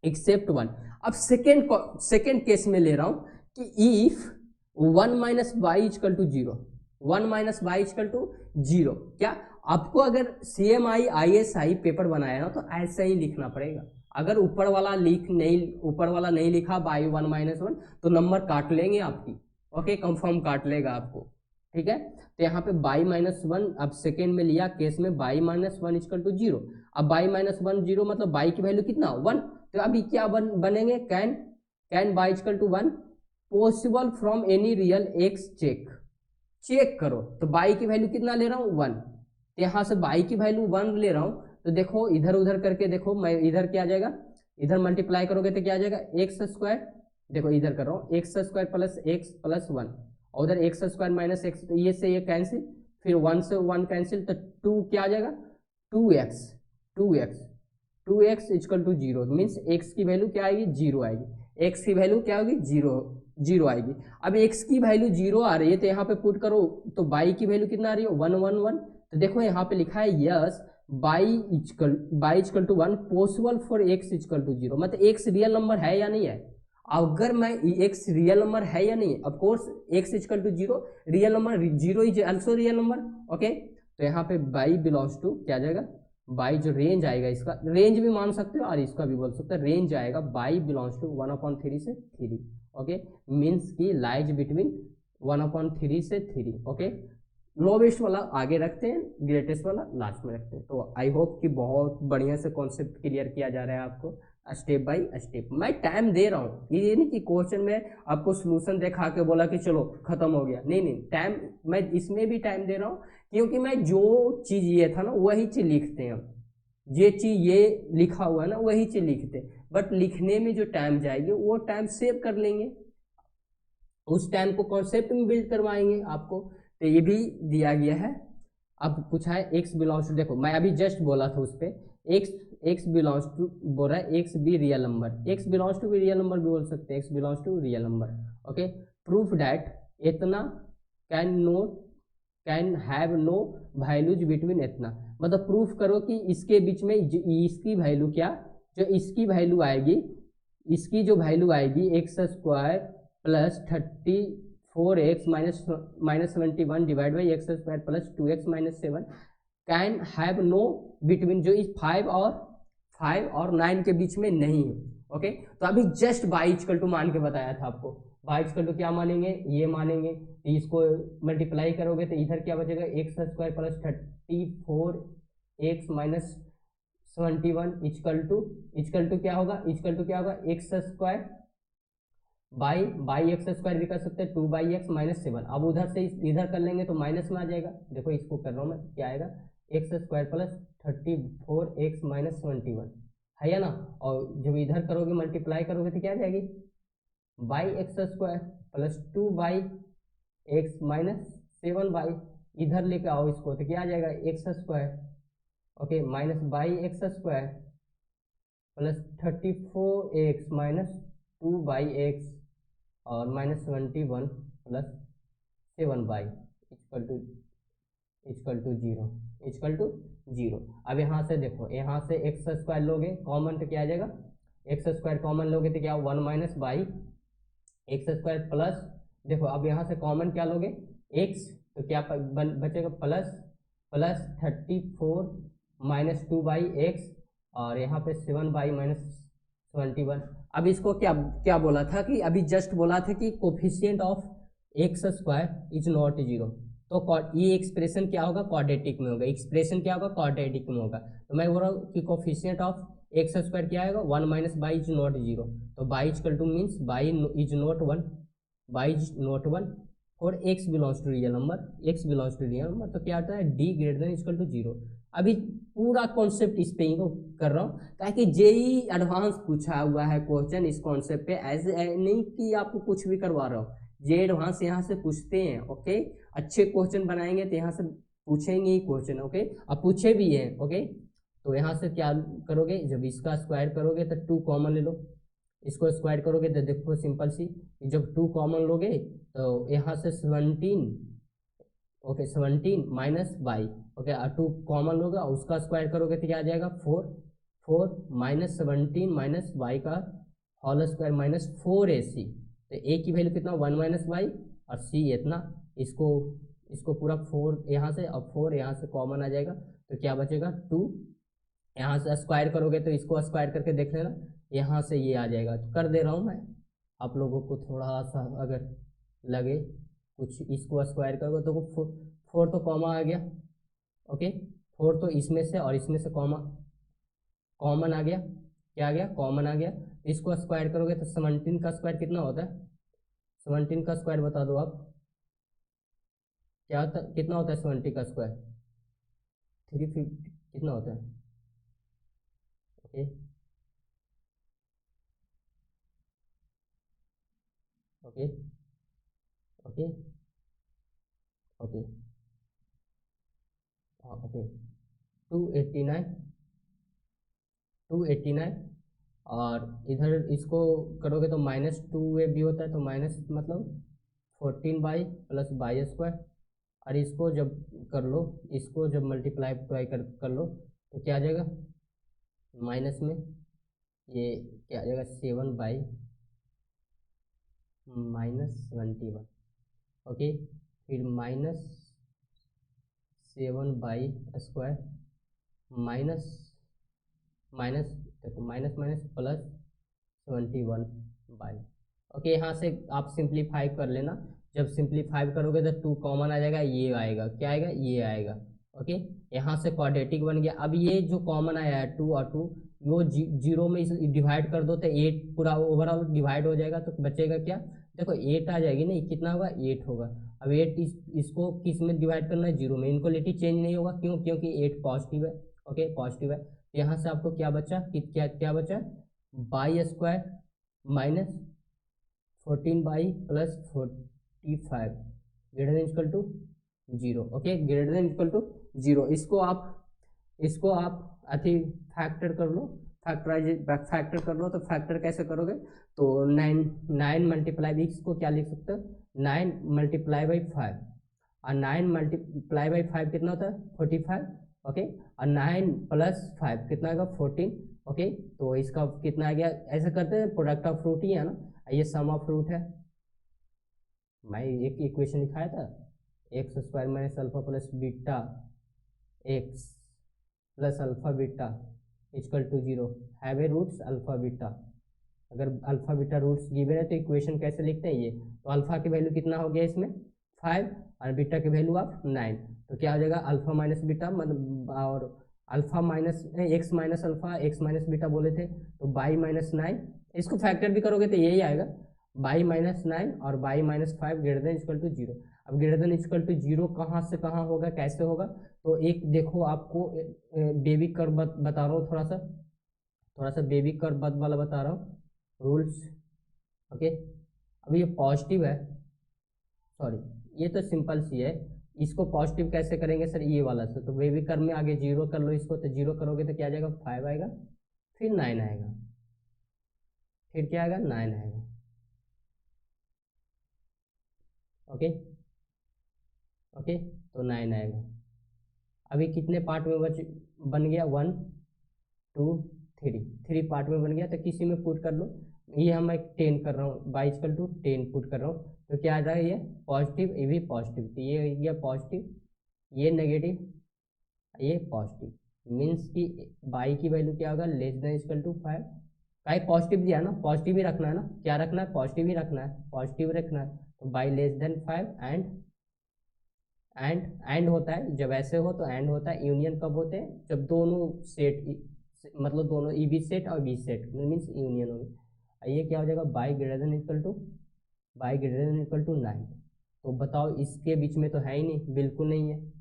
एक्सेप्ट 1। अब सेकेंड केस में ले रहा हूं कि if 1 minus y equal to 0, 1 minus y equal to 0, क्या आपको अगर CMI ISI पेपर बनाया ना तो ऐसा ही लिखना पड़ेगा। अगर ऊपर वाला नहीं लिखा बाई 1 -1 तो नंबर काट लेंगे आपकी। ओके, कंफर्म काट लेगा आपको, ठीक है। तो यहाँ पे बाई -1 अब सेकेंड में लिया केस में बाई -1 इक्वल टू 0, अब बाई -1 0 मतलब बाई की वैल्यू कितना 1, तो अभी क्या बनेंगे can y equal to 1 possible from any real x check करो, तो बाई की वैल्यू कितना ले रहा हूँ 1, तो यहाँ से बाई की वैल्यू 1 ले रहा हूँ, तो देखो इधर उधर करके देखो, मैं इधर क्या आ जाएगा, इधर मल्टीप्लाई करोगे तो क्या आ जाएगा x², देखो इधर कर रहा हूँ x² प्लस x प्लस 1, और उधर x² माइनस x, तो ये से ये कैंसिल, फिर 1 से 1 कैंसिल, तो 2 क्या आ जाएगा 2x equal to 0, means x की वैल्यू क्या आएगी 0 आएगी, x की वैल्यू क्या होगी 0 आएगी। अब x की वैल्यू 0 आ रही है तो यहाँ पे पुट करो, तो बाई की वैल्यू कितना आ रही है 1 1 1, तो देखो यहाँ पे लिखा है yes y equal to 1 possible for x equal to 0, मतलब x रियल नंबर है या नहीं है। अगर मैं x रियल नंबर है या नहीं, of course x equal to 0 real number, 0 is also real number. Okay, तो यहाँ पे बाई बिलोंग्स टू क्या आ जाएगा, बाई जो रेंज आएगा, इसका रेंज भी मान सकते हो और इसका भी बोल सकते हो, रेंज आएगा बाई बिलोंग्स टू 1/3 से 3। ओके, मीन्स की लाइज बिटवीन 1/3 से 3। ओके, लोवेस्ट वाला आगे रखते हैं, ग्रेटेस्ट वाला लास्ट में रखते हैं। तो आई होप कि बहुत बढ़िया से कॉन्सेप्ट क्लियर किया जा रहा है आपको स्टेप बाय स्टेप। मैं टाइम दे रहा हूँ, ये नहीं कि क्वेश्चन में आपको सोल्यूशन दिखा के बोला कि चलो खत्म हो गया, नहीं, टाइम मैं इसमें भी टाइम दे रहा हूँ, क्योंकि मैं जो चीज़ ये था ना वही चीज़ लिखते हैं, ये चीज़ ये लिखा हुआ है ना वही चीज़ लिखते हैं, बट लिखने में जो टाइम जाएगी वो टाइम सेव कर लेंगे, उस टाइम को कॉन्सेप्ट में बिल्ड करवाएंगे आपको। तो ये भी दिया गया है। अब पूछा है एक्स बिलोंग्स टू, देखो मैं अभी जस्ट बोला था उस पर एक्स बिलोंग्स टू बोल रहा है x be real number, x belongs to भी रियल नंबर भी बोल सकते हैं, x belongs to real number. Okay, proof that इतना can have no values between इतना, मतलब प्रूफ करो कि इसके बीच में इसकी वैल्यू क्या, जो इसकी वैल्यू आएगी, इसकी जो वैल्यू आएगी x² plus 34x minus 71 divide by x square plus 2x minus 7 can have know between, जो इस 5 और 9 के बीच में नहीं है। ओके, तो अभी जस्ट बाई इक्वल टू मान के बताया था आपको, बाई इक्वल टू क्या मानेंगे, ये मानेंगे, तो इसको मल्टीप्लाई करोगे तो इधर क्या बचेगा, x square plus 34x minus 71 equal to क्या होगा, x square by x square भी कर सकते हैं, 2/x माइनस 7। अब उधर से इधर कर लेंगे तो माइनस में आ जाएगा, देखो इसको कर रहा हूँ मैं, क्या आएगा, x square plus 34x minus 71 है या ना, और जब इधर करोगे मल्टीप्लाई करोगे तो क्या आ जाएगी, by x square plus 2/x minus 7 इधर लेके आओ इसको तो क्या आ जाएगा, x square, okay, minus by x square plus 34x minus 2/x और minus 21 plus 7 equal to zero. अब यहाँ से देखो, यहाँ से एक्स स्क्वायर लोगे कॉमन तो क्या आ जाएगा, एक्स स्क्वायर कॉमन लोगे तो क्या 1 minus by x square plus, देखो अब यहाँ से कॉमन क्या लोगे एक्स, तो क्या बचेगा प्लस 34 माइनस 2/x और यहाँ पे 7 माइनस 21। अब इसको क्या क्या बोला था कि अभी जस्ट बोला था कि coefficient of x square is not zero, तो ये एक्सप्रेशन क्या होगा, क्वाड्रेटिक में होगा, एक्सप्रेशन क्या होगा, क्वाड्रेटिक में होगा। तो मैं बोल रहा हूँ कि कोफिशिएंट ऑफ एक्स स्क्वायर क्या आएगा, 1 minus y is not zero, तो y equal to means y is not 1 और x belongs to real number, तो क्या आता है D greater than equal to zero. अभी पूरा कॉन्सेप्ट इस पे ही कर रहा हूँ ताकि जेई एडवांस पूछा हुआ है क्वेश्चन इस कॉन्सेप्ट पे, ऐसे नहीं कि आपको कुछ भी करवा रहा हूँ, जे एडवांस यहाँ से पूछते हैं। ओके, अच्छे क्वेश्चन बनाएंगे तो यहाँ से पूछेंगे ही क्वेश्चन। ओके, अब पूछे भी हैं। ओके, तो यहाँ से क्या करोगे, जब इसका स्क्वायर करोगे तो 2 कॉमन ले लो, इसको स्क्वायर करोगे तो देखो सिंपल सी, जब 2 कॉमन लोगे तो यहाँ से 17, okay 17 minus by, okay 2 common लोगे और उसका स्क्वायर करोगे तो क्या आ जाएगा 4 माइनस 17 माइनस बाई का होल स्क्वायर माइनस 4ac, तो ए की वैल्यू कितना 1 माइनस बाई और सी इतना, इसको पूरा 4 यहाँ से और 4 यहाँ से कॉमन आ जाएगा, तो क्या बचेगा 2, यहाँ से स्क्वायर करोगे तो इसको स्क्वायर करके देख लेना, यहाँ से ये आ जाएगा, तो कर दे रहा हूँ मैं आप लोगों को, थोड़ा सा अगर लगे कुछ, इसको स्क्वायर करोगे तो 4 तो कॉमा आ गया, ओके 4 तो इसमें से और इसमें से कॉमन आ गया, क्या आ गया कॉमन आ गया, इसको स्क्वायर करोगे तो 17 का स्क्वायर कितना होता है, 17 का स्क्वायर बता दो आप, क्या होता कितना होता है 17 का स्क्वायर, 350 कितना होता है, okay okay okay okay okay 289 और इधर इसको करोगे तो माइनस 2 भी होता है, तो माइनस मतलब 14 बाई प्लस बाई स्क्वायर, और इसको जब कर लो, इसको जब मल्टीप्लाई कर लो तो क्या आ जाएगा माइनस में, ये क्या आ जाएगा 7 बाई माइनस 21, ओके फिर माइनस 7 बाई स्क्वायर माइनस देखो माइनस प्लस 21 बाई, ओके यहाँ से आप सिंप्लीफाई कर लेना, जब सिंप्लीफाई करोगे तो 2 कॉमन आ जाएगा, ये आएगा, क्या आएगा ये आएगा, ओके यहाँ से क्वाड्रेटिक बन गया। अब ये जो कॉमन आया है 2 और 2 वो जीरो में डिवाइड कर दो तो 8 पूरा ओवरऑल डिवाइड हो जाएगा, तो बचेगा क्या, देखो 8 आ जाएगी, नहीं कितना होगा 8 होगा। अब 8 इसको किस में डिवाइड करना है, जीरो में, इनक्वालिटी चेंज नहीं होगा, क्यों, क्योंकि 8 पॉजिटिव है, ओके पॉजिटिव है, यहाँ से आपको क्या बचा क्या बचा, y square minus 14 y plus 45 greater than equal to zero, okay greater than equal to zero. इसको आप अति फैक्टर कर लो, फैक्टर कर लो, तो फैक्टर कैसे करोगे, तो 9 मल्टीप्लाई भी, इसको क्या लिख सकते हो 9 मल्टीप्लाई बाई 5, और 9 मल्टीप्लाई बाई 5 कितना होता है 45, ओके और 9 प्लस 5 कितना आएगा 14, ओके तो इसका कितना आ गया, ऐसे करते हैं प्रोडक्ट ऑफ फ्रूट ही है ना, ये सम ऑफ फ्रूट है, भाई एक इक्वेशन लिखाया था, x square minus alpha plus beta x plus alpha beta equal to 0 have a roots alpha beta. अगर अल्फा बीटा रूट्स गिवन है तो इक्वेशन कैसे लिखते हैं ये, तो अल्फा की वैल्यू कितना हो गया इसमें 5 और बीटा की वैल्यू आप 9, तो क्या हो जाएगा अल्फा माइनस बीटा मतलब, और alpha minus x minus alpha x minus beta बोले थे, तो बाई माइनस 9, इसको फैक्टर भी करोगे तो यही आएगा बाई माइनस 9 और y minus 5 greater than equal to 0। अब ग्रेटर देन इक्वल टू 0 कहाँ से कहाँ होगा, कैसे होगा, तो एक देखो आपको बेबी कर्व बता रहा हूँ, थोड़ा सा बेबी कर्व वाला बता रहा हूँ रूल्स। ओके, अब ये पॉजिटिव है, सॉरी ये तो सिंपल सी है, इसको पॉजिटिव कैसे करेंगे सर, ये वाला से, तो बेबी कर्व में आगे 0 कर लो इसको, तो 0 करोगे तो क्या आ जाएगा 5 आएगा, फिर 9 आएगा, फिर क्या आएगा 9 आएगा। ओके ओके, तो 9 आएगा। अभी कितने पार्ट में बन गया 1 2 3 पार्ट में बन गया, तो किसी में पुट कर लो, ये हम एक 10 कर रहा हूँ, बाई इक्वल टू 10 पुट कर रहा हूँ, तो क्या आ रहा है ये पॉजिटिव, ये भी पॉजिटिव, तो ये हो गया पॉजिटिव, ये नेगेटिव, ये पॉजिटिव, मीन्स कि बाई की वैल्यू क्या होगा लेस देन इक्वल टू 5। भाई पॉजिटिव दिया ना, पॉजिटिव ही रखना है ना, क्या रखना है पॉजिटिव ही रखना है, पॉजिटिव रखना है, तो बाई लेस देन 5 एंड होता है, जब ऐसे हो तो एंड होता है। यूनियन कब होते हैं, जब दोनों सेट मतलब दोनों ई बी सेट और बी सेट मीन्स यूनियन होगी। ये क्या हो जाएगा y greater than equal to 9, तो बताओ इसके बीच में तो है ही नहीं, बिल्कुल नहीं है,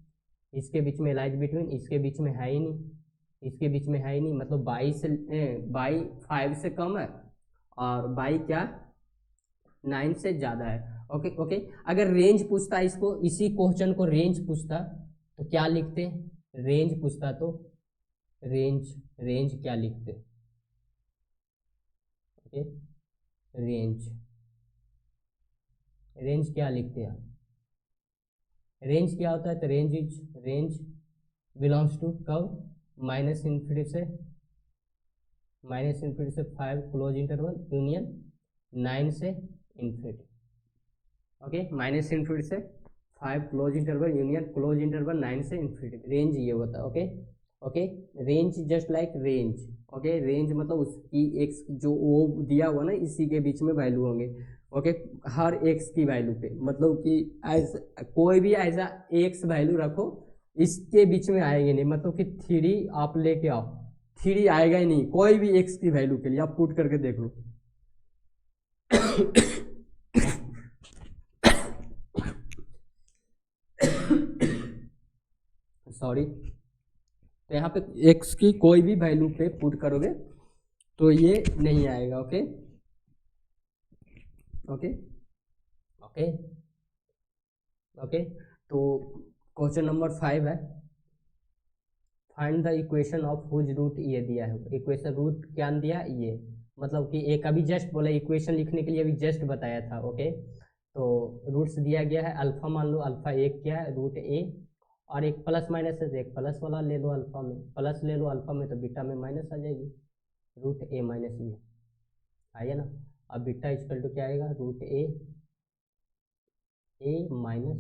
इसके बीच में लाइज बिटवीन, इसके बीच में है ही नहीं, इसके बीच में है ही नहीं, मतलब बाई 5 से कम है और बाई क्या 9 से ज़्यादा है। ओके ओके, अगर रेंज पूछता इसको, इसी क्वेश्चन को रेंज पूछता तो क्या लिखते, रेंज पूछता तो रेंज क्या लिखते, ओके रेंज क्या लिखते हैं, रेंज क्या होता है, तो रेंज बिलोंग्स टू कब माइनस इन्फिनिटी से 5 क्लोज इंटरवल यूनियन 9 से इन्फिनिटी। ओके, माइनस इन्फिनिटी से 5 close interval union close interval 9 से इन्फिनिटी, रेंज ये होता है। Okay okay, range just like range. Okay, range मतलब उसकी एक्स जो वो दिया हुआ ना इसी के बीच में वैल्यू होंगे। ओके, हर एक्स की वैल्यू पे, मतलब कि कोई भी ऐसा एक्स वैल्यू रखो इसके बीच में आएगी नहीं, मतलब कि 3 आप लेके आओ 3 आएगा ही नहीं कोई भी एक्स की वैल्यू के लिए, आप पुट करके देख लो। सॉरी, तो यहाँ पे एक्स की कोई भी वैल्यू पे पुट करोगे तो ये नहीं आएगा। ओके ओके ओके ओके, तो क्वेश्चन नंबर 5 है, find the equation of whose root, ये दिया है इक्वेशन, रूट क्या दिया ये, मतलब कि एक अभी जस्ट बोला इक्वेशन लिखने के लिए अभी जस्ट बताया था। ओके, तो रूट्स दिया गया है, अल्फा मान लो, अल्फा एक क्या है रूट ए, और एक प्लस माइनस है, एक प्लस वाला ले लो, अल्फा में प्लस ले लो, अल्फा में तो बीटा में माइनस आ जाएगी, रूट ए माइनस बी आइए ना। अब बीटा इक्वल टू क्या आएगा रूट ए माइनस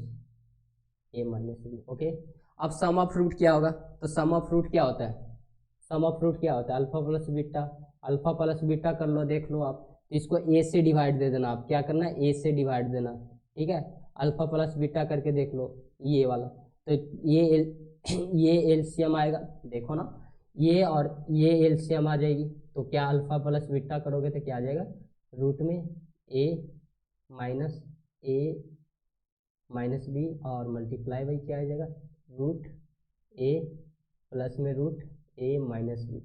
बी। ओके, अब सम ऑफ रूट क्या होगा, तो सम ऑफ रूट क्या होता है, सम ऑफ रूट क्या होता है अल्फा प्लस बीटा कर लो, देख लो आप, इसको ए से डिवाइड दे देना, आप क्या करना है ए से डिवाइड देना, ठीक है, अल्फा प्लस बीटा करके देख लो ये वाला, तो ये एलसीएम आएगा, देखो ना ये और ये एलसीएम आ जाएगी, तो क्या अल्फा प्लस बीटा करोगे तो क्या आ जाएगा रूट में ए माइनस बी और मल्टीप्लाई बाई क्या आ जाएगा रूट ए प्लस में रूट ए माइनस बी।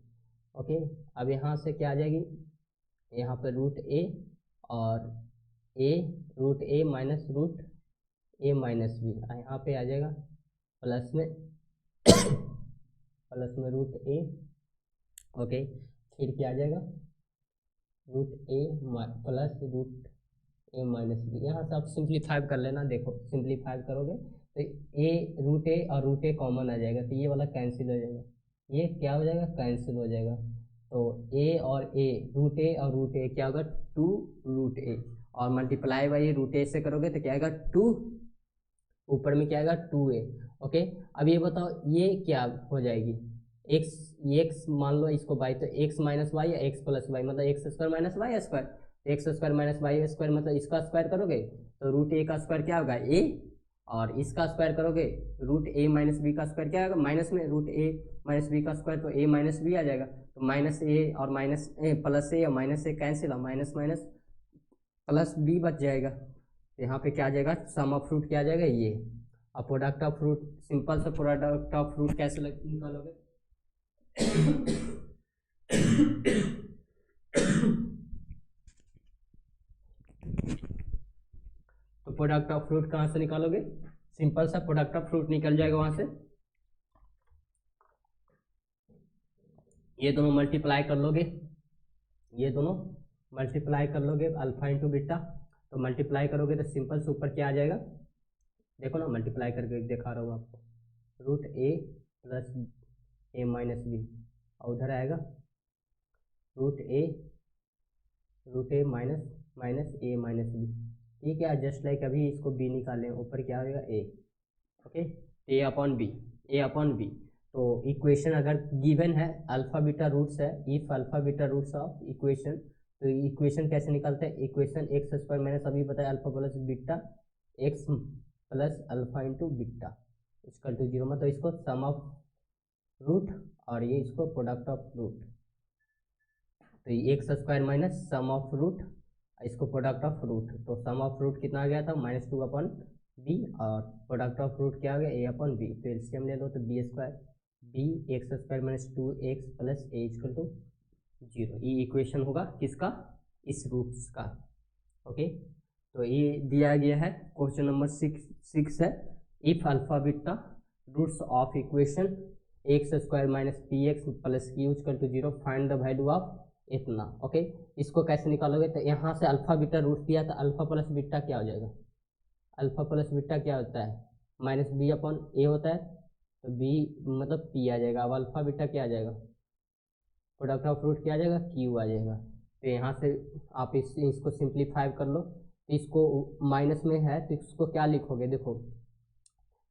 ओके, अब यहाँ से क्या आ जाएगी, यहाँ पे रूट ए और ए रूट ए माइनस रूट ए माइनस बी, यहाँ पे आ जाएगा प्लस में रूट ए। ओके, फिर क्या आ जाएगा रूट ए प्लस रूट ए माइनस बी, यहाँ से आप सिंप्लीफाई कर लेना, देखो सिंप्लीफाई करोगे तो ए रूट ए और रूट ए कॉमन आ जाएगा, तो ये वाला कैंसिल हो जाएगा, ये क्या हो जाएगा कैंसिल हो जाएगा, तो ए और ए रूट ए और रूट ए क्या होगा 2 रूट ए। और मल्टीप्लाई बाई रूट ए से करोगे तो क्या आएगा 2, ऊपर में क्या आएगा 2a। ओके, अब ये बताओ ये क्या हो जाएगी, एक्स मान लो इसको बाई, तो एक्स माइनस वाई या एक्स प्लस वाई, मतलब x square minus y square, x square minus y square मतलब इसका स्क्वायर करोगे तो रूट ए का स्क्वायर क्या होगा ए, और इसका स्क्वायर करोगे रूट ए माइनस बी का स्क्वायर क्या होगा, माइनस में रूट ए माइनस बी का स्क्वायर तो ए माइनस बी आ जाएगा, तो माइनस ए और माइनस ए प्लस ए और माइनस ए कैंसिल, और माइनस माइनस प्लस बी बच जाएगा, तो यहाँ पे क्या आ जाएगा, सम ऑफ फ्रूट क्या आ जाएगा ये, और प्रोडक्ट ऑफ फ्रूट, सिंपल सा प्रोडक्ट ऑफ फ्रूट कैसे निकालोगे तो प्रोडक्ट ऑफ फ्रूट कहाँ से निकालोगे, सिंपल सा प्रोडक्ट ऑफ फ्रूट निकल जाएगा वहां से, ये दोनों मल्टीप्लाई कर लोगे, ये दोनों मल्टीप्लाई कर लोगे अल्फा इंटू बीटा, तो मल्टीप्लाई करोगे तो सिंपल से ऊपर क्या आ जाएगा, देखो ना मल्टीप्लाई करके दिखा रहा हूँ आपको, रूट ए प्लस ए माइनस बी, और उधर आएगा रूट ए माइनस माइनस ए माइनस बी, ठीक है, जस्ट लाइक अभी इसको बी निकालें, ऊपर क्या होगा a, okay, a upon b, तो इक्वेशन अगर गिवन है अल्फा बीटा रूट्स है, if alpha beta roots of equation, तो इक्वेशन कैसे निकालते हैं, इक्वेशन एक्स स्क्वायर मैंने अभी बताया alpha plus beta x plus alpha into beta equal to 0, मतलब इसको सम ऑफ रूट और ये इसको प्रोडक्ट ऑफ रूट, तो ये x square minus sum of root, इसको प्रोडक्ट ऑफ रूट, तो सम ऑफ रूट कितना आ गया था -2 अपॉन बी, और प्रोडक्ट ऑफ रूट क्या आ गया ए अपॉन बी, तो एलसीएम ले लो तो B square b x square minus 2x plus a equal to 0, ये इक्वेशन होगा किसका, इस रूट्स का। ओके, तो ये दिया गया है क्वेश्चन नंबर 6 है, if alpha beta roots of equation x square minus p x plus q equal to 0, find the value of इतना। ओके, इसको कैसे निकालोगे, तो यहाँ से अल्फा बीटा रूट दिया तो अल्फा प्लस बीटा क्या हो जाएगा, अल्फा प्लस बीटा क्या होता है, माइनस बी अपॉन ए होता है, तो बी मतलब पी आ जाएगा, अब अल्फा बीटा क्या आ जाएगा, प्रोडक्ट ऑफ रूट क्या आ जाएगा, क्यू आ जाएगा, तो यहाँ से आप इसको सिंप्लीफाई कर लो, तो इसको माइनस में है तो इसको क्या लिखोगे, देखो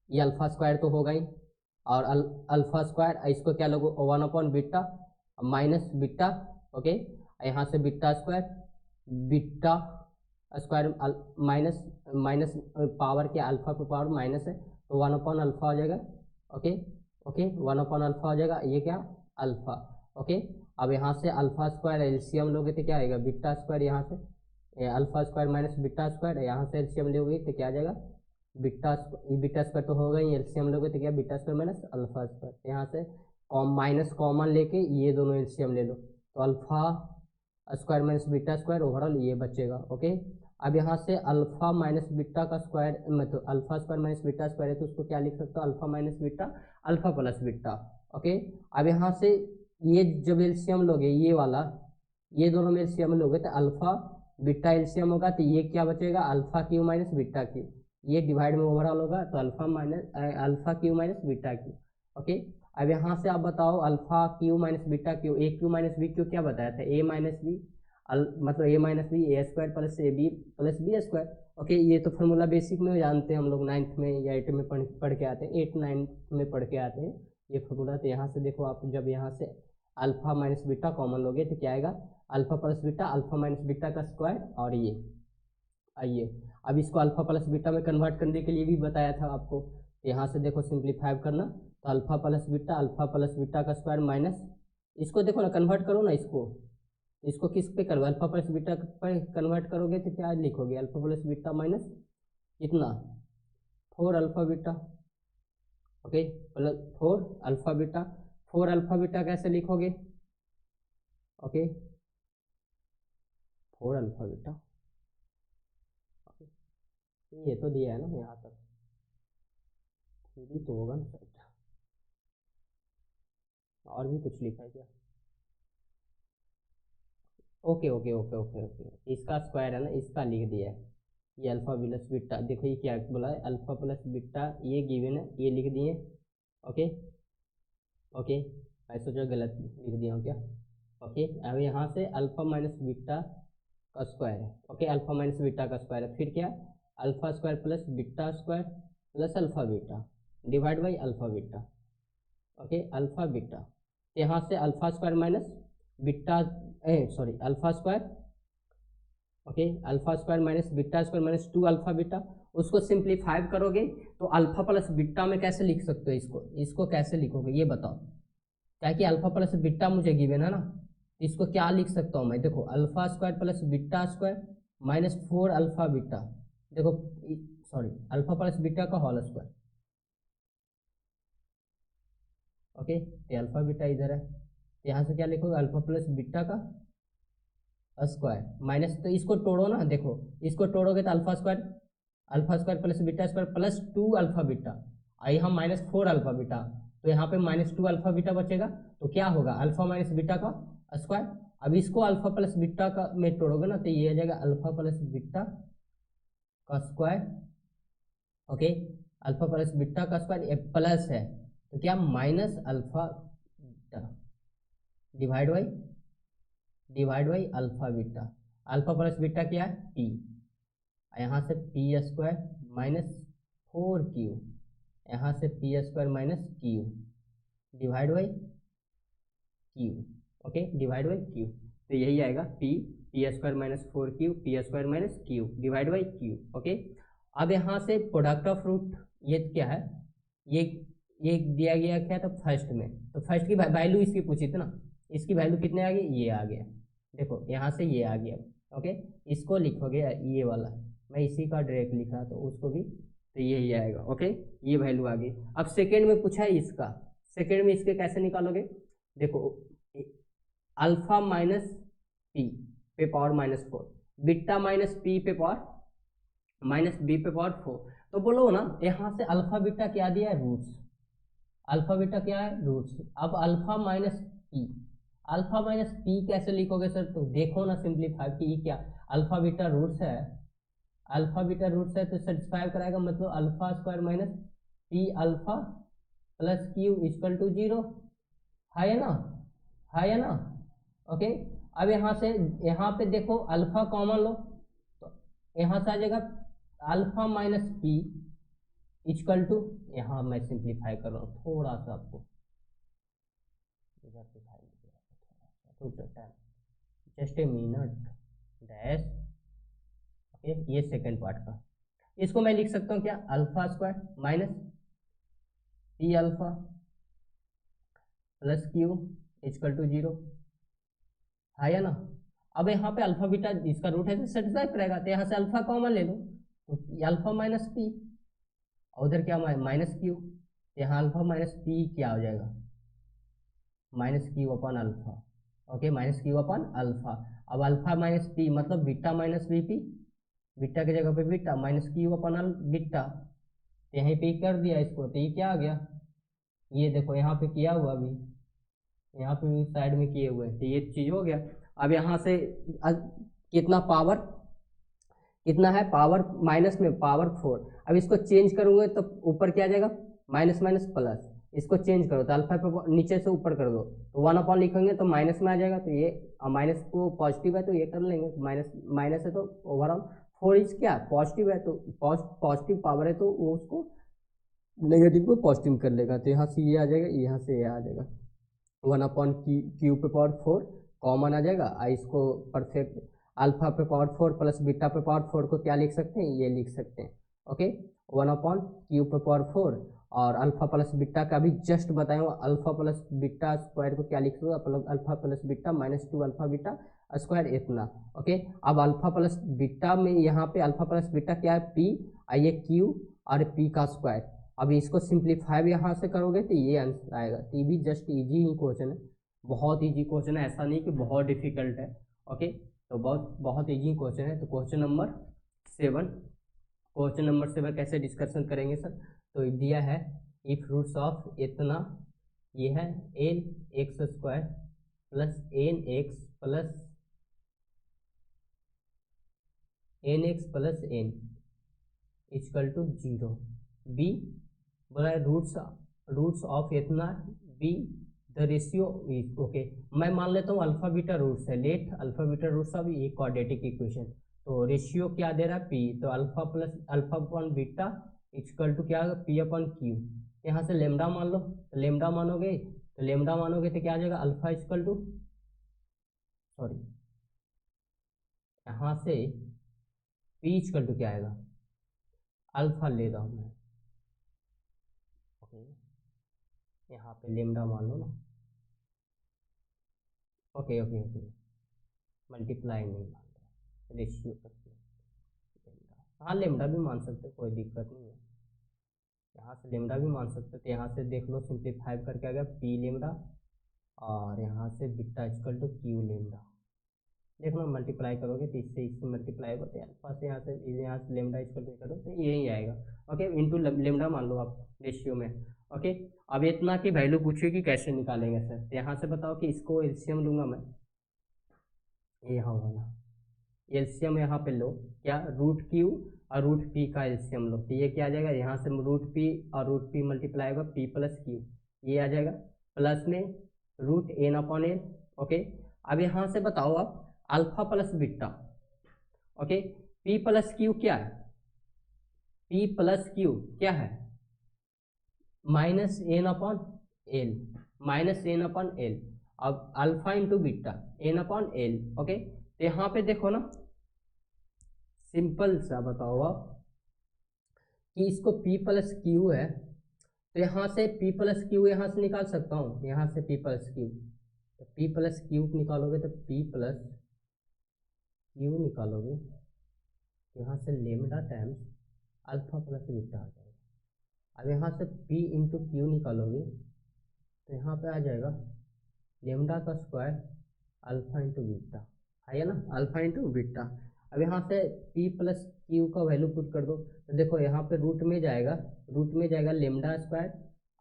ये अल्फा स्क्वायर तो होगा ही, और अल्फा स्क्वायर इसको क्या लोगो 1 upon beta minus beta, okay, यहाँ से beta square minus minus power क्या, अल्फा पे पावर माइनस है तो 1 अपॉन अल्फा हो जाएगा, ओके 1 अपॉन अल्फा हो जाएगा, ये क्या अल्फा, ओके, अब यहाँ से अल्फा स्क्वायर एलसीएम लोगे तो क्या आएगा, बीटा स्क्वायर, यहाँ से alpha square minus beta square, यहाँ से एलसीएम लोगे तो क्या आ जाएगा, बीटा स्क्वायर तो होगा ही, एलसीएम लोगे तो क्या beta square minus alpha square, यहाँ से माइनस कॉमन लेके ये दोनों एलसीएम ले लो, तो alpha square minus beta square overall ये बचेगा। ओके, अब यहाँ से अल्फा माइनस बीटा का स्क्वायर, मतलब alpha square minus beta square है तो उसको क्या लिख सकते हो, alpha minus beta alpha plus beta. Okay, अब यहाँ से ये जब एलसीएम लोगे, ये वाला ये दोनों में एलसीएम लोगे तो अल्फा बीटा एलसीएम होगा, तो ये क्या बचेगा, alpha q minus beta q, ये डिवाइड में ओवरऑल होगा तो alpha q minus beta q. Okay, अब यहाँ से आप बताओ alpha q minus beta q, a q minus b q क्या बताया था, ए माइनस बी मतलब a minus b a square plus a b plus b square. Okay, ये तो फॉर्मूला बेसिक में जानते हैं हम लोग, 9th में या 8 में पढ़ के आते हैं, 8 9 में पढ़ के आते हैं ये फॉर्मूला। तो यहाँ से देखो आप, जब यहाँ से अल्फा माइनस बीटा कॉमन लोगे तो क्या आएगा, alpha plus beta alpha minus beta का स्क्वायर, और ये आइए अब इसको अल्फा प्लस बीटा में कन्वर्ट करने के लिए भी बताया था आपको, यहाँ से देखो सिंप्लीफाई करना, तो अल्फा प्लस बीटा का स्क्वायर माइनस, इसको देखो ना कन्वर्ट करो ना, इसको किस पे करो, अल्फा प्लस बीटा पे कन्वर्ट करोगे तो क्या लिखोगे, अल्फा प्लस बीटा माइनस कितना 4 alpha beta. Okay, plus 4 alpha beta कैसे लिखोगे, ओके 4 अल्फा बीटा, ये तो दिया है ना यहाँ तक, भी तो होगा ना शायद, और भी कुछ लिखा है क्या, okay okay okay okay okay, इसका स्क्वायर है ना, इसका लिख दिया है, ये अल्फा प्लस बीटा, देखो ये क्या बोला है, अल्फा प्लस बीटा ये गिवन है, ये लिख दिए। ओके ओके, मैं सोचा गलत लिख दिया हूँ क्या। ओके, अब यहाँ से अल्फा माइनस बीटा का स्क्वायर है। ओके, अल्फा माइनस बीटा का स्क्वायर है। फिर क्या है, alpha square plus beta square plus alpha beta divide by alpha beta. Okay, alpha beta, यहाँ से alpha square minus beta sorry alpha square, okay, alpha square minus beta square minus 2 alpha beta, उसको सिंप्लीफाई करोगे तो अल्फा प्लस बीटा में कैसे लिख सकते हो इसको कैसे लिखोगे ये बताओ। क्या कि अल्फा प्लस बीटा मुझे गिवन है ना, इसको क्या लिख सकता हूँ मैं, देखो alpha square plus beta square minus 4 alpha beta, देखो सॉरी अल्फा प्लस बीटा का होल स्क्वायर। ओके, तो अल्फा बीटा इधर है, यहाँ से क्या लिखोगे, अल्फा प्लस बीटा का स्क्वायर माइनस, तो इसको तोड़ो ना, देखो इसको तोड़ोगे तो alpha square plus beta square plus 2 alpha beta, और यहाँ माइनस 4 अल्फा बीटा, तो यहाँ पे माइनस 2 अल्फा बीटा बचेगा, तो क्या होगा अल्फा माइनस बीटा का स्क्वायर। अब इसको अल्फा प्लस बीटा का में तोड़ोगे ना तो ये आ जाएगा अल्फा प्लस बीटा का square. Okay, alpha plus beta का स्क्वायर, ये प्लस है तो क्या minus alpha beta divide by alpha beta. Alpha plus beta क्या है टी, यहाँ से पी स्क्वायर माइनस 4q, यहाँ से P square minus Q divide by Q. Okay, divide by Q, तो यही आएगा P square minus 4q P square minus Q divide by Q. Okay, अब यहाँ से प्रोडक्ट ऑफ रूट ये क्या है, ये दिया गया क्या था फर्स्ट में, तो फर्स्ट की वैल्यू इसकी पूछी थी ना, इसकी वैल्यू कितने आ गई, ये आ गया, देखो यहाँ से ये आ गया। ओके, इसको लिखोगे ये वाला, मैं इसी का डायरेक्ट लिख रहा तो उसको भी, तो यही आएगा। ओके, ये वैल्यू आ गई। अब सेकेंड में पूछा है इसका, सेकेंड में इसके कैसे निकालोगे, देखो अल्फा माइनस पी पे power minus 4, beta minus P पे पावर माइनस बी पे पावर 4, तो बोलो ना यहाँ से अल्फा बीटा क्या दिया है रूट्स, अल्फा बीटा क्या है रूट्स। अब अल्फा माइनस पी कैसे लिखोगे सर, तो देखो ना सिंप्लीफाई की क्या, अल्फा बीटा रूट्स है, तो सेटिस्फाई कराएगा, मतलब alpha square minus p alpha plus q equal to 0 है ना। ओके, अब यहाँ पे देखो अल्फा कॉमन लो तो यहाँ से आ जाएगा alpha minus p equal to, यहाँ मैं सिंप्लीफाई कर रहा हूँ थोड़ा सा आपको, just a minute dash. Okay, ये सेकेंड पार्ट का, इसको मैं लिख सकता हूँ क्या, alpha square minus p alpha plus q equal to 0 है या ना। अब यहाँ पे अल्फा बीटा इसका रूट है तो सेटिस्फाई करेगा, तो यहाँ से अल्फा कॉमन ले लो, तो अल्फा माइनस पी, उधर क्या माइनस क्यू, यहाँ अल्फा माइनस पी क्या हो जाएगा, माइनस क्यू अपन अल्फा। ओके, माइनस क्यू अपन अल्फा, अब अल्फा माइनस पी मतलब बीटा माइनस बीपी, बीटा की जगह पे बीटा माइनस क्यू अपन बीटा, तो यहीं पे कर दिया इसको, तो ये क्या आ गया, ये देखो यहाँ पे किया हुआ अभी, यहाँ पे भी साइड में किए हुए हैं, तो ये चीज हो गया। अब यहाँ से कितना पावर कितना है, पावर माइनस में पावर 4, अब इसको चेंज करूंगे तो ऊपर क्या आ जाएगा माइनस माइनस प्लस, इसको चेंज करो तो अल्फा पे नीचे से ऊपर कर दो तो 1 अपॉन लिखेंगे तो माइनस में आ जाएगा, तो ये माइनस को पॉजिटिव है तो ये कर लेंगे, माइनस है तो ओवरऑल 4 इज क्या पॉजिटिव है, तो पॉजिटिव पावर है तो वो उसको नेगेटिव को पॉजिटिव कर लेगा, तो यहाँ से ये आ जाएगा, यहाँ से ये आ जाएगा 1 अपॉन क्यू पे पावर 4 कॉमन आ जाएगा, इसको परफेक्ट अल्फा पे पावर 4 प्लस बीटा पे पावर 4 को क्या लिख सकते हैं, ये लिख सकते हैं। ओके, 1 अपॉन क्यू पे पावर 4 और अल्फा प्लस बीटा का भी जस्ट बताया, अल्फा प्लस बीटा स्क्वायर को क्या लिख सकते हो, alpha plus beta minus 2 alpha beta square इतना। ओके, अब अल्फा प्लस बीटा में यहाँ पे अल्फा प्लस बीटा क्या है पी, ये क्यू और पी का स्क्वायर, अब इसको सिंप्लीफाई यहाँ से करोगे तो ये आंसर आएगा, तो ये भी जस्ट इजी ही क्वेश्चन है, बहुत इजी क्वेश्चन है, ऐसा नहीं कि बहुत डिफिकल्ट है। ओके, तो बहुत इजी क्वेश्चन है। तो क्वेश्चन नंबर 7 कैसे डिस्कशन करेंगे सर, तो दिया है इफ रूट्स ऑफ इतना, ये है n x square plus n x plus n equal to 0, b बोला है रूट्स ऑफ इतना be the ratio is okay, मैं मान लेता हूँ अल्फा बीटा रूट्स है, let alpha beta roots of ये क्वाड्रेटिक इक्वेशन। तो रेशियो क्या दे रहा है पी, तो alpha plus alpha upon beta equal to क्या होगा पी अपॉन क्यू। यहाँ से लेमडा मान लो, तो लेमडा मानोगे तो क्या आ जाएगा अल्फा इक्वल टू सॉरी यहाँ से पी इक्वल टू क्या आएगा अल्फा ले रहा हूँ मैं, ओके यहाँ पे लेमडा मान लो ना, ओके ओके ओके मल्टीप्लाई नहीं मान रहा, रेशियो करके लेमडा, हाँ लेमडा भी मान सकते कोई दिक्कत नहीं है, यहाँ से लेमडा भी मान सकते, तो यहाँ से देख लो सिंप्लीफाई करके आ गया पी लेमडा और यहाँ से beta equal to q lambda. देखना मल्टीप्लाई करोगे तो इससे मल्टीप्लाई होते हैं अल्फा से, यहाँ से लेमडा इक्वल टू करो तो यही आएगा, ओके इंटू लेमडा मान लो आप रेशियो में, ओके। अब इतना की वैल्यू पूछिए कि कैसे निकालेंगे सर, तो यहाँ से बताओ कि इसको एलसीएम लूँगा मैं, यहाँ वाला एलसीएम यहाँ पे लो क्या रूट क्यू और रूट पी का एलसीएम लो, तो ये क्या आ जाएगा यहाँ से रूट पी और रूट पी मल्टीप्लाई होगा पी प्लस क्यू, ये आ जाएगा प्लस में root n upon n, okay. अब यहाँ से बताओ आप alpha plus beta, okay p plus q क्या है, पी प्लस क्यू क्या है minus n upon l, minus n upon l. अब alpha into beta N upon l, okay. तो यहाँ पे देखो ना सिंपल सा बताओ आप कि इसको P प्लस क्यू है, तो यहाँ से P प्लस क्यू यहाँ से निकाल सकता हूँ, यहाँ से P प्लस क्यू, तो P प्लस क्यू निकालोगे तो P प्लस क्यू निकालोगे, यहाँ से lambda times alpha plus beta आ जाएगा। अब यहाँ से P इंटू क्यू निकालोगे तो यहाँ पे आ जाएगा लेमडा का स्क्वायर अल्फा इंटू बीटा, है ना अल्फा इंटू बीटा। अब यहाँ से P प्लस क्यू का वैल्यू पुट कर दो, तो देखो यहाँ पे रूट में जाएगा lambda square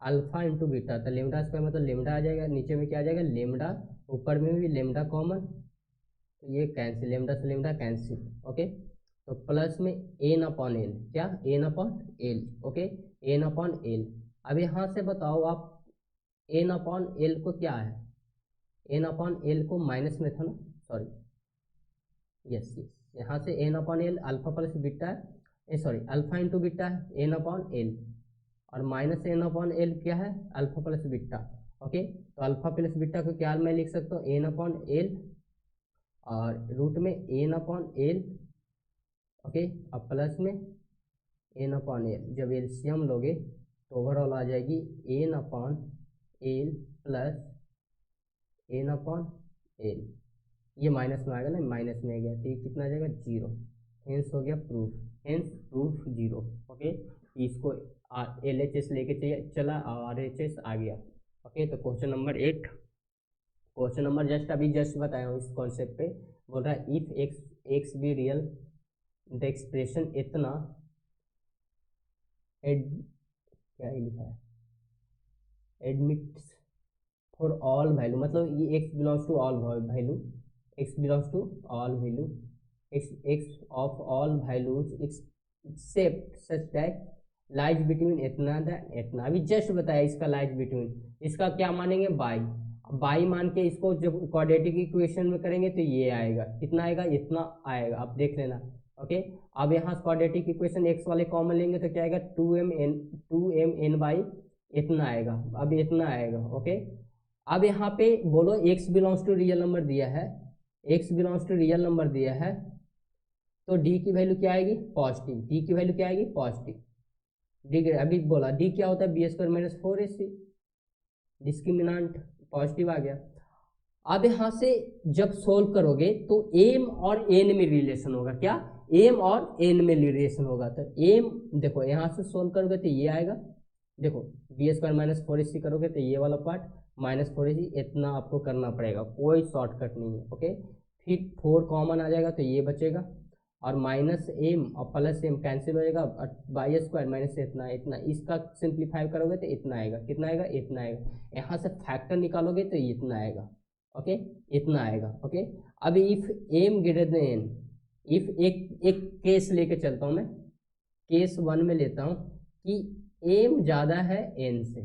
alpha into beta, तो लेमडा स्क्वायर मतलब लेमडा आ जाएगा, नीचे में क्या आ जाएगा लेमडा, ऊपर में भी लेमडा कॉमन, तो ये कैंसिल, लेमडा से लेमडा कैंसिल, ओके। तो प्लस में एन अपॉन एल, क्या n upon l, okay n upon l. अब यहाँ से बताओ आप एन अपॉन एल को क्या है, एन अपॉन एल को माइनस में था ना, सॉरी यस यस, यहाँ से n upon l alpha plus beta है, सॉरी अल्फा इंटू बीटा है एन अपॉन एल, और माइनस एन अपॉन एल क्या है अल्फा प्लस बीटा, ओके। तो अल्फा प्लस बीटा को क्या मैं लिख सकता हूँ एन अपॉन एल और रूट में एन अपॉन एल, ओके, अब प्लस में एन अपॉन एल, जब एलसीएम लोगे तो ओवरऑल आ जाएगी n upon l plus n upon l, ये माइनस में आएगा ना, माइनस में आ गया तो ये कितना आ जाएगा जीरो, हेंस हो गया proof, hence proof zero, okay. इसको एल एच एस लेके चला और आर एच एस आ गया, ओके। तो question number 8, question number just बताया हूँ इस कॉन्सेप्ट पे, बोल रहा है if x be real the expression इतना क्या लिखा है एडमिट्स फॉर ऑल वैल्यू, मतलब ये x belongs to all value, x belongs to all value, x of all values except such that lies between इतना इतना, अभी जस्ट बताया इसका लाइज बिटवीन, इसका क्या मानेंगे बाई मान के इसको जब क्वाड्रेटिक इक्वेशन में करेंगे तो ये आएगा, कितना आएगा इतना आएगा, आप देख लेना, ओके। अब यहाँ क्वाड्रेटिक इक्वेशन एक्स वाले कॉमन लेंगे तो क्या आएगा 2m बाई इतना आएगा, अब इतना आएगा, ओके। अब यहाँ पे बोलो x belongs to real number दिया है, x belongs to real number दिया है, तो d की वैल्यू क्या आएगी पॉजिटिव, d की वैल्यू क्या आएगी पॉजिटिव, डी अभी बोला d क्या होता है b square minus 4ac, discriminant positive आ गया। अब यहाँ से जब सोल्व करोगे तो m और n में रिलेशन होगा, क्या m और n में रिलेशन होगा, तो m देखो यहाँ से सोल्व करोगे तो ये आएगा, देखो बी स्क्वायर माइनस 4ac करोगे तो ये वाला पार्ट माइनस 4ac, इतना आपको करना पड़ेगा, कोई शॉर्टकट नहीं है, ओके। फिर 4 कॉमन आ जाएगा तो ये बचेगा, और माइनस एम और प्लस एम कैंसिल हो जाएगा, बाई स्क्वायर माइनस इतना इतना, इसका सिंप्लीफाई करोगे तो इतना आएगा, कितना आएगा इतना आएगा, यहाँ से फैक्टर निकालोगे तो इतना आएगा, ओके इतना आएगा, ओके। अब if m greater than n, if एक केस लेके चलता हूँ मैं, केस 1 में लेता हूँ कि एम ज़्यादा है एन से,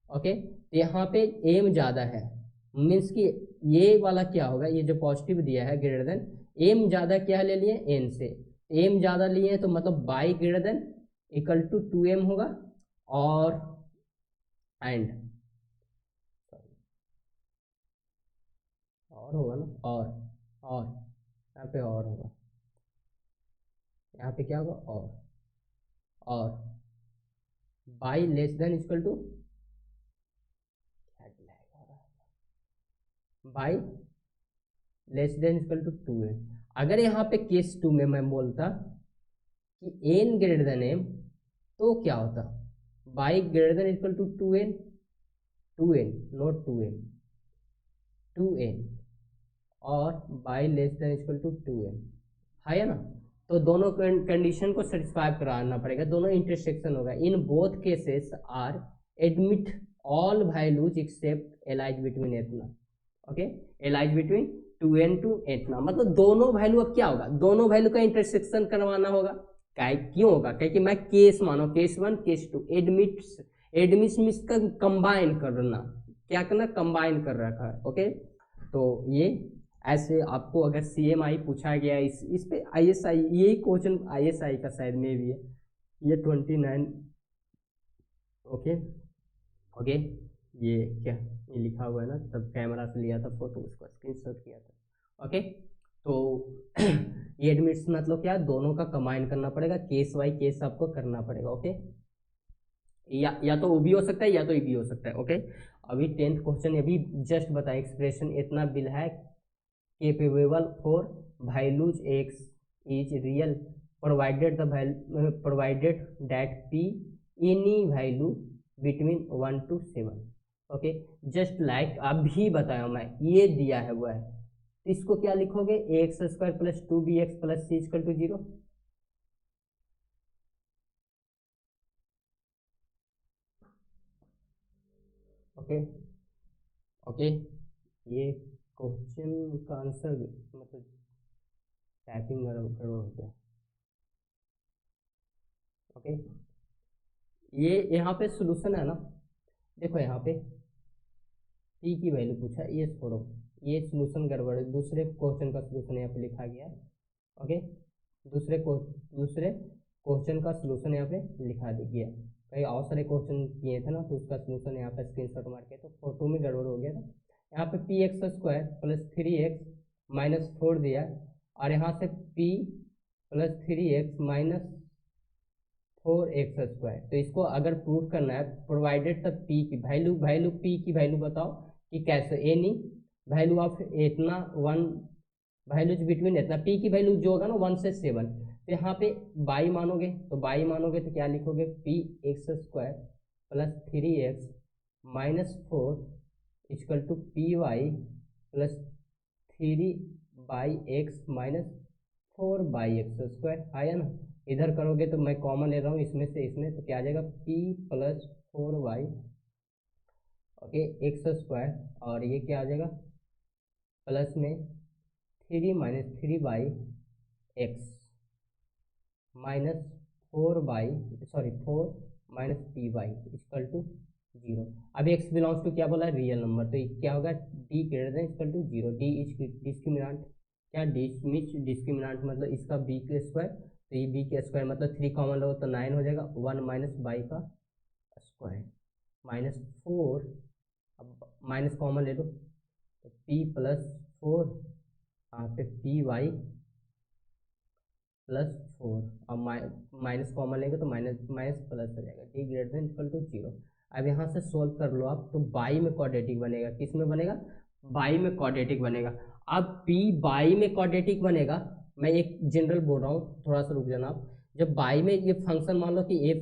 ओके, तो यहाँ पे एम ज़्यादा है, मीन्स कि ये वाला क्या होगा, ये जो पॉजिटिव दिया है ग्रेटर देन, एम ज़्यादा क्या ले लिए एन से, एम ज़्यादा लिए तो मतलब y greater than equal to 2m होगा, और एंड और होगा ना, और यहाँ पे और होगा, यहाँ पे क्या होगा और y less than equal to y less than equal to 2m। अगर यहाँ पे केस 2 में मैं बोलता कि n ग्रेटर देन m, तो क्या होता, y greater than equal to 2n, not 2m, 2n, और y less than equal to 2m, है ना। तो दोनों कंडीशन को सेटिस्फाई कराना पड़ेगा, दोनों इंटरसेक्शन होगा। In both cases are admit all values except a lies between एतना, okay, a lies between 2n to एतना, मतलब दोनों वैल्यू अब क्या होगा, दोनों वैल्यू का इंटरसेक्शन करवाना होगा। क्यों होगा, क्योंकि मैं केस मानो केस 1 केस 2, एडमिट्स मींस का कंबाइन करना, क्या करना, कंबाइन कर रखा है, ओके। तो ये ऐसे आपको अगर CMI पूछा गया इस पे ISI, यही क्वेश्चन ISI का शायद में भी है, ये 29, ओके ओके, ये क्या ये लिखा हुआ है ना, तब कैमरा से लिया था फोटो, उसको स्क्रीनशॉट किया था, ओके। तो ये एडमिट्स मतलब क्या, दोनों का कंबाइन करना पड़ेगा, केस वाई केस आपको करना पड़ेगा, ओके। या तो वो भी हो सकता है या तो ये भी हो सकता है, ओके। अभी 10th क्वेश्चन अभी जस्ट बताया, एक्सप्रेशन इतना बिल है capable for values x is real provided provided that p any value between 1 to 7, okay. Just like अभी बताया मैं, ये दिया है हुआ है, तो इसको क्या लिखोगे, x square plus 2bx plus C equal to 0, okay okay. ये क्वेश्चन का आंसर मतलब टाइपिंग गड़बड़ हो गया, ओके। ये यहाँ पे सोल्यूशन है ना, देखो यहाँ पे p की वैल्यू पूछा, ये छोड़ो, ये सोल्यूशन गड़बड़ है, दूसरे क्वेश्चन का सोल्यूशन यहाँ पे लिखा गया है, ओके। दूसरे क्वेश्चन का सोल्यूशन यहाँ पे लिखा गया, कई और सारे क्वेश्चन किए थे ना, तो उसका सोल्यूशन यहाँ पे स्क्रीनशॉट मार के, तो फोटो में गड़बड़ हो गया था। यहाँ पे px square plus 3x minus 4 दिया, और यहाँ से p plus 3x minus 4x square, तो इसको अगर प्रूफ करना है, प्रोवाइडेड तब p की वैल्यू p की वैल्यू बताओ कि कैसे, एनी वैल्यू ऑफ इतना 1 वैल्यूज बिटवीन इतना, p की वैल्यू जो होगा ना 1 से 7, तो यहाँ पे बाई मानोगे, तो क्या लिखोगे, px square plus 3x minus 4 equal to p y plus 3/x minus 4/x square, आया ना। इधर करोगे तो मैं कॉमन ले रहा हूँ इसमें से इसमें, तो क्या आ जाएगा p plus 4y, okay, x square, और ये क्या आ जाएगा प्लस में 3 minus 3/x minus 4 minus p/y equal to 0। अब x बिलोंग्स टू क्या बोला, रियल नंबर, तो क्या होगा, d greater than equal to 0, d discriminant, क्या डिस्क्रिमिनेंट मतलब इसका b के स्क्वायर, तो ये b के स्क्वायर मतलब 3 कॉमन लो तो 9 हो जाएगा, 1 माइनस बाई का स्क्वायर माइनस 4, अब माइनस कॉमन ले लो, तो p प्लस 4, यहाँ पे py प्लस 4, अब माइनस कॉमन लेंगे तो माइनस प्लस हो जाएगा, d greater than equal to 0। अब यहाँ से सोल्व कर लो आप, तो बाई में क्वाड्रेटिक बनेगा, किस में बनेगा, बाई में क्वाड्रेटिक बनेगा। अब p बाई में क्वाड्रेटिक बनेगा, मैं एक जनरल बोल रहा हूँ, थोड़ा सा रुक जाना आप। जब बाई में ये फंक्शन मान लो कि a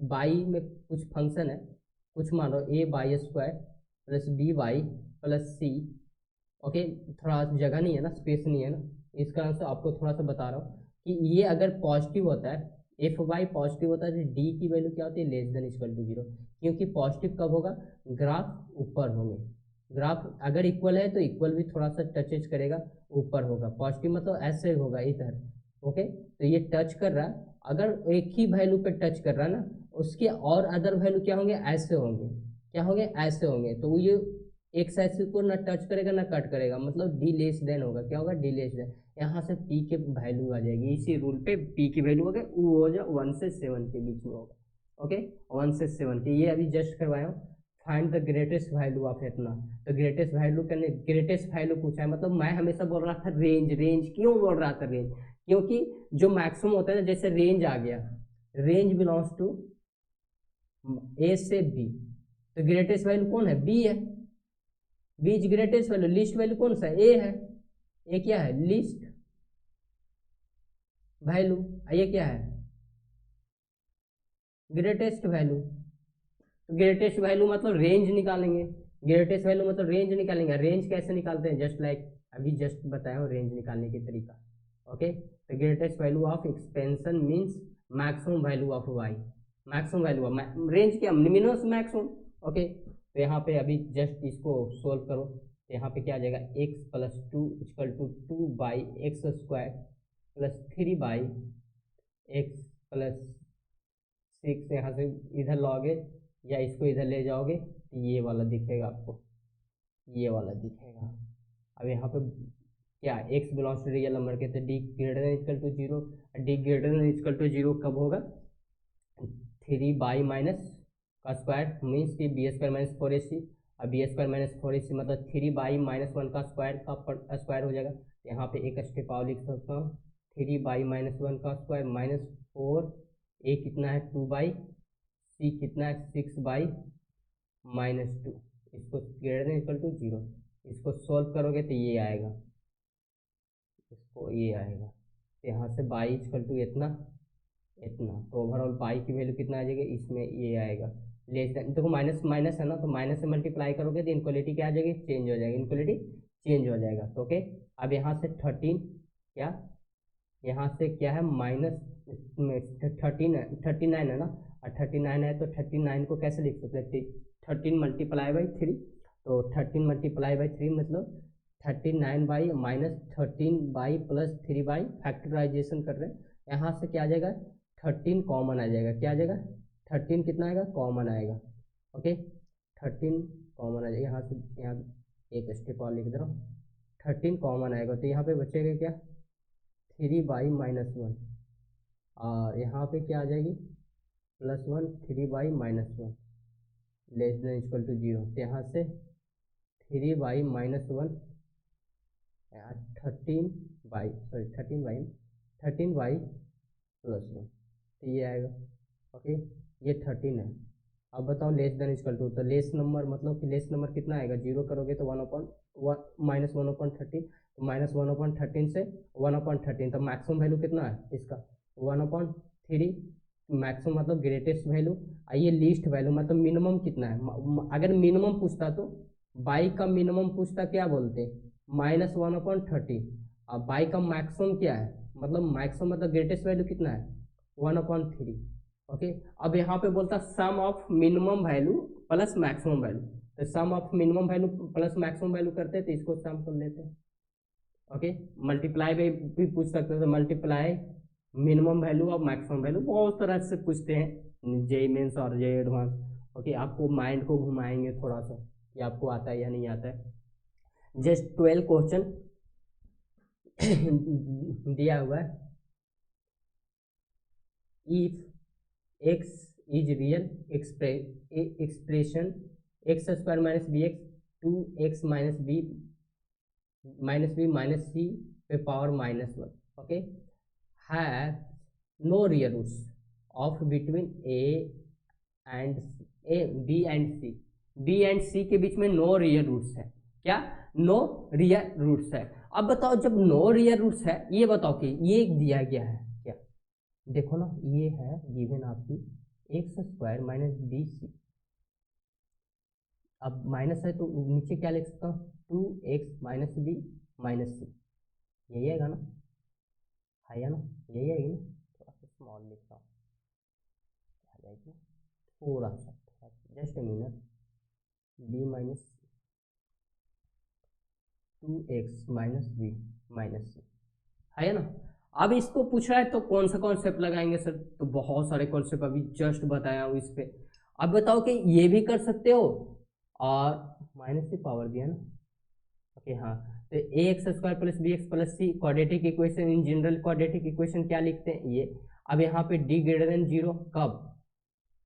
बाई में कुछ फंक्शन है, कुछ मान लो a/² plus b/, plus c, okay, थोड़ा जगह नहीं है ना, स्पेस नहीं है ना, इसका आंसर आपको थोड़ा सा बता रहा हूँ कि ये अगर पॉजिटिव होता है, fy पॉजिटिव होता है, तो d की वैल्यू क्या होती है, लेस देन इक्वल टू 0, क्योंकि पॉजिटिव कब होगा, ग्राफ ऊपर होंगे, ग्राफ अगर इक्वल है तो इक्वल भी थोड़ा सा टचेज करेगा, ऊपर होगा, पॉजिटिव मतलब ऐसे होगा इधर, ओके। तो ये टच कर रहा है, अगर एक ही वैल्यू पे टच कर रहा है ना, उसके और अदर वैल्यू क्या होंगे, ऐसे होंगे, क्या होंगे, ऐसे होंगे। तो ये एक्स एक्सिस को ना टच करेगा ना कट करेगा, मतलब डी लेस देन होगा। क्या होगा, डी लेस देन। यहाँ से पी के वैल्यू आ जाएगी, इसी रूल पे पी की वैल्यू होगा वो हो जाए 1 से 7 के बीच में होगा। ओके, 1 से 7 के, ये अभी जस्ट करवाया हूँ। Find the greatest value of इतना। तो ग्रेटेस्ट वैल्यू करने, ग्रेटेस्ट वैल्यू पूछा है, मतलब मैं हमेशा बोल रहा था रेंज। रेंज क्यों बोल रहा था रेंज, क्योंकि जो मैक्सिमम होता है ना, जैसे रेंज आ गया, रेंज बिलोंग्स टू ए से बी, तो ग्रेटेस्ट वैल्यू कौन है, बी है। B is greatest value, least value कौन सा, ए है। ए क्या है, लीस्ट वैल्यू, ये क्या है, ग्रेटेस्ट वैल्यू। तो ग्रेटेस्ट वैल्यू मतलब रेंज निकालेंगे, ग्रेटेस्ट वैल्यू मतलब रेंज निकालेंगे। रेंज कैसे निकालते हैं, जस्ट लाइक अभी जस्ट बताया हूँ रेंज निकालने की तरीका। ओके, तो greatest value of expansion means maximum value of y, maximum value of range क्या, मिनिमम मैक्सिमम। ओके, तो यहाँ पे अभी जस्ट इसको सोल्व करो, तो यहाँ पे क्या आ जाएगा, x plus 2 equal to 2 by x square plus 3 by x plus 6। यहाँ से इधर लाओगे या इसको इधर ले जाओगे तो ये वाला दिखेगा आपको, ये वाला दिखेगा। अब यहाँ पे क्या, x belongs to real number के, तो D greater than equal to 0। D greater than equal to 0 कब होगा, 3 बाई माइनस का स्क्वायर मीन्स कि बी स्क्वायर माइनस 4ac। अब बी स्क्वायर माइनस 4ac मतलब 3 बाई माइनस 1 का स्क्वायर का स्क्वायर हो जाएगा। यहाँ पे एक स्टेप और लिख सकता हूँ, 3 बाई माइनस 1 का स्क्वायर माइनस 4, ए कितना है 2 बाई, सी कितना है 6 बाई माइनस 2। इसको ग्रेटर देन इक्वल टू 0, इसको सॉल्व करोगे तो ये आएगा, इसको ये आएगा। तो यहाँ से बाई इक्वल टू इतना इतना, तो ओवरऑल बाई की वैल्यू कितना आ जाएगा, इसमें ये आएगा लेस देन। देखो माइनस माइनस है ना, तो माइनस से मल्टीप्लाई करोगे तो इनक्वालिटी क्या आ जाएगी, चेंज हो जाएगी, इनक्वालिटी चेंज हो जाएगा। तो ओके, अब यहाँ से 13 क्या, यहाँ से क्या है माइनस 39 है ना, और 39 है तो 39 को कैसे लिख सकते हैं, 13 मल्टीप्लाई बाई 3। तो 13 मल्टीप्लाई बाई 3 मतलब 39 by minus 13 by plus 3 by, factorisation कर रहे हैं। यहाँ से क्या आ जाएगा, 13 कॉमन आ जाएगा। क्या आ जाएगा, 13 कितना आएगा, कॉमन आएगा। ओके, 13 कॉमन आ जाएगा। यहाँ से यहाँ एक स्टेप और लिख दे रहा हूँ, 13 कॉमन आएगा, तो यहाँ पे बचेगा क्या, 3 बाई माइनस 1, और यहाँ पे क्या आ जाएगी plus 1, 3 by minus 1 less than equal to 0। तो यहाँ से 3 बाई माइनस 1, 13 बाई प्लस 1, तो ये आएगा। ओके, ये 13 है। अब बताओ लेस देन इक्वल टू, तो लेस नंबर मतलब कि लेस नंबर कितना आएगा, 0 करोगे तो 1/1 माइनस 1/13, तो माइनस 1/13 से 1/13, तो मैक्सिमम वैल्यू कितना है इसका, 1/3। मैक्सिमम मतलब ग्रेटेस्ट वैल्यू, आइए लीस्ट वैल्यू मतलब मिनिमम कितना है। अगर मिनिमम पूछता तो बाई का मिनिमम पूछता क्या बोलते, माइनस 1/13। अब बाई का मैक्सिमम क्या है, मतलब मैक्सिमम मतलब ग्रेटेस्ट वैल्यू कितना है, 1/3। ओके, अब यहाँ पे बोलता sum of minimum value plus maximum value, तो sum of minimum value plus maximum value करते हैं, तो इसको सम कर लेते हैं। ओके, मल्टीप्लाई भी पूछ सकते हैं, तो मल्टीप्लाई मिनिमम वैल्यू और मैक्सिमम वैल्यू बहुत तरह से पूछते हैं जेई मेंस और जेई एडवांस। ओके, आपको माइंड को घुमाएंगे थोड़ा सा कि आपको आता है या नहीं आता है। जस्ट 12 क्वेश्चन दिया हुआ है। If x is real expression x square minus bx 2x minus b minus c पे power -1, okay, has no real roots of between b and c के बीच में नो रियल रूट्स है। क्या, नो रियल रूट्स है। अब बताओ जब नो रियल रूट्स है, ये बताओ कि ये दिया गया है क्या, देखो ना, ये है गिवन आपकी X square minus B C. अब माइनस है तो नीचे क्या लिख सकता हूँ, 2x माइनस बी माइनस सी, यही आएगा ना, है या ना, यही आएगी ना। थोड़ा सा स्मॉल लिखता हूँ, आ जाएगी थोड़ा सा, just a minute, b minus 2x minus b minus c, है ना। अब इसको पूछ रहा है तो कौन सा कॉन्सेप्ट लगाएंगे सर, तो बहुत सारे कॉन्सेप्ट अभी जस्ट बताया हूँ इस पे। अब बताओ कि ये भी कर सकते हो और माइनस की पावर दिया ना, ओके हाँ, तो a x square plus b x plus c quadratic equation, in general quadratic equation क्या लिखते हैं ये। अब यहाँ पे डी ग्रेटर देन जीरो कब,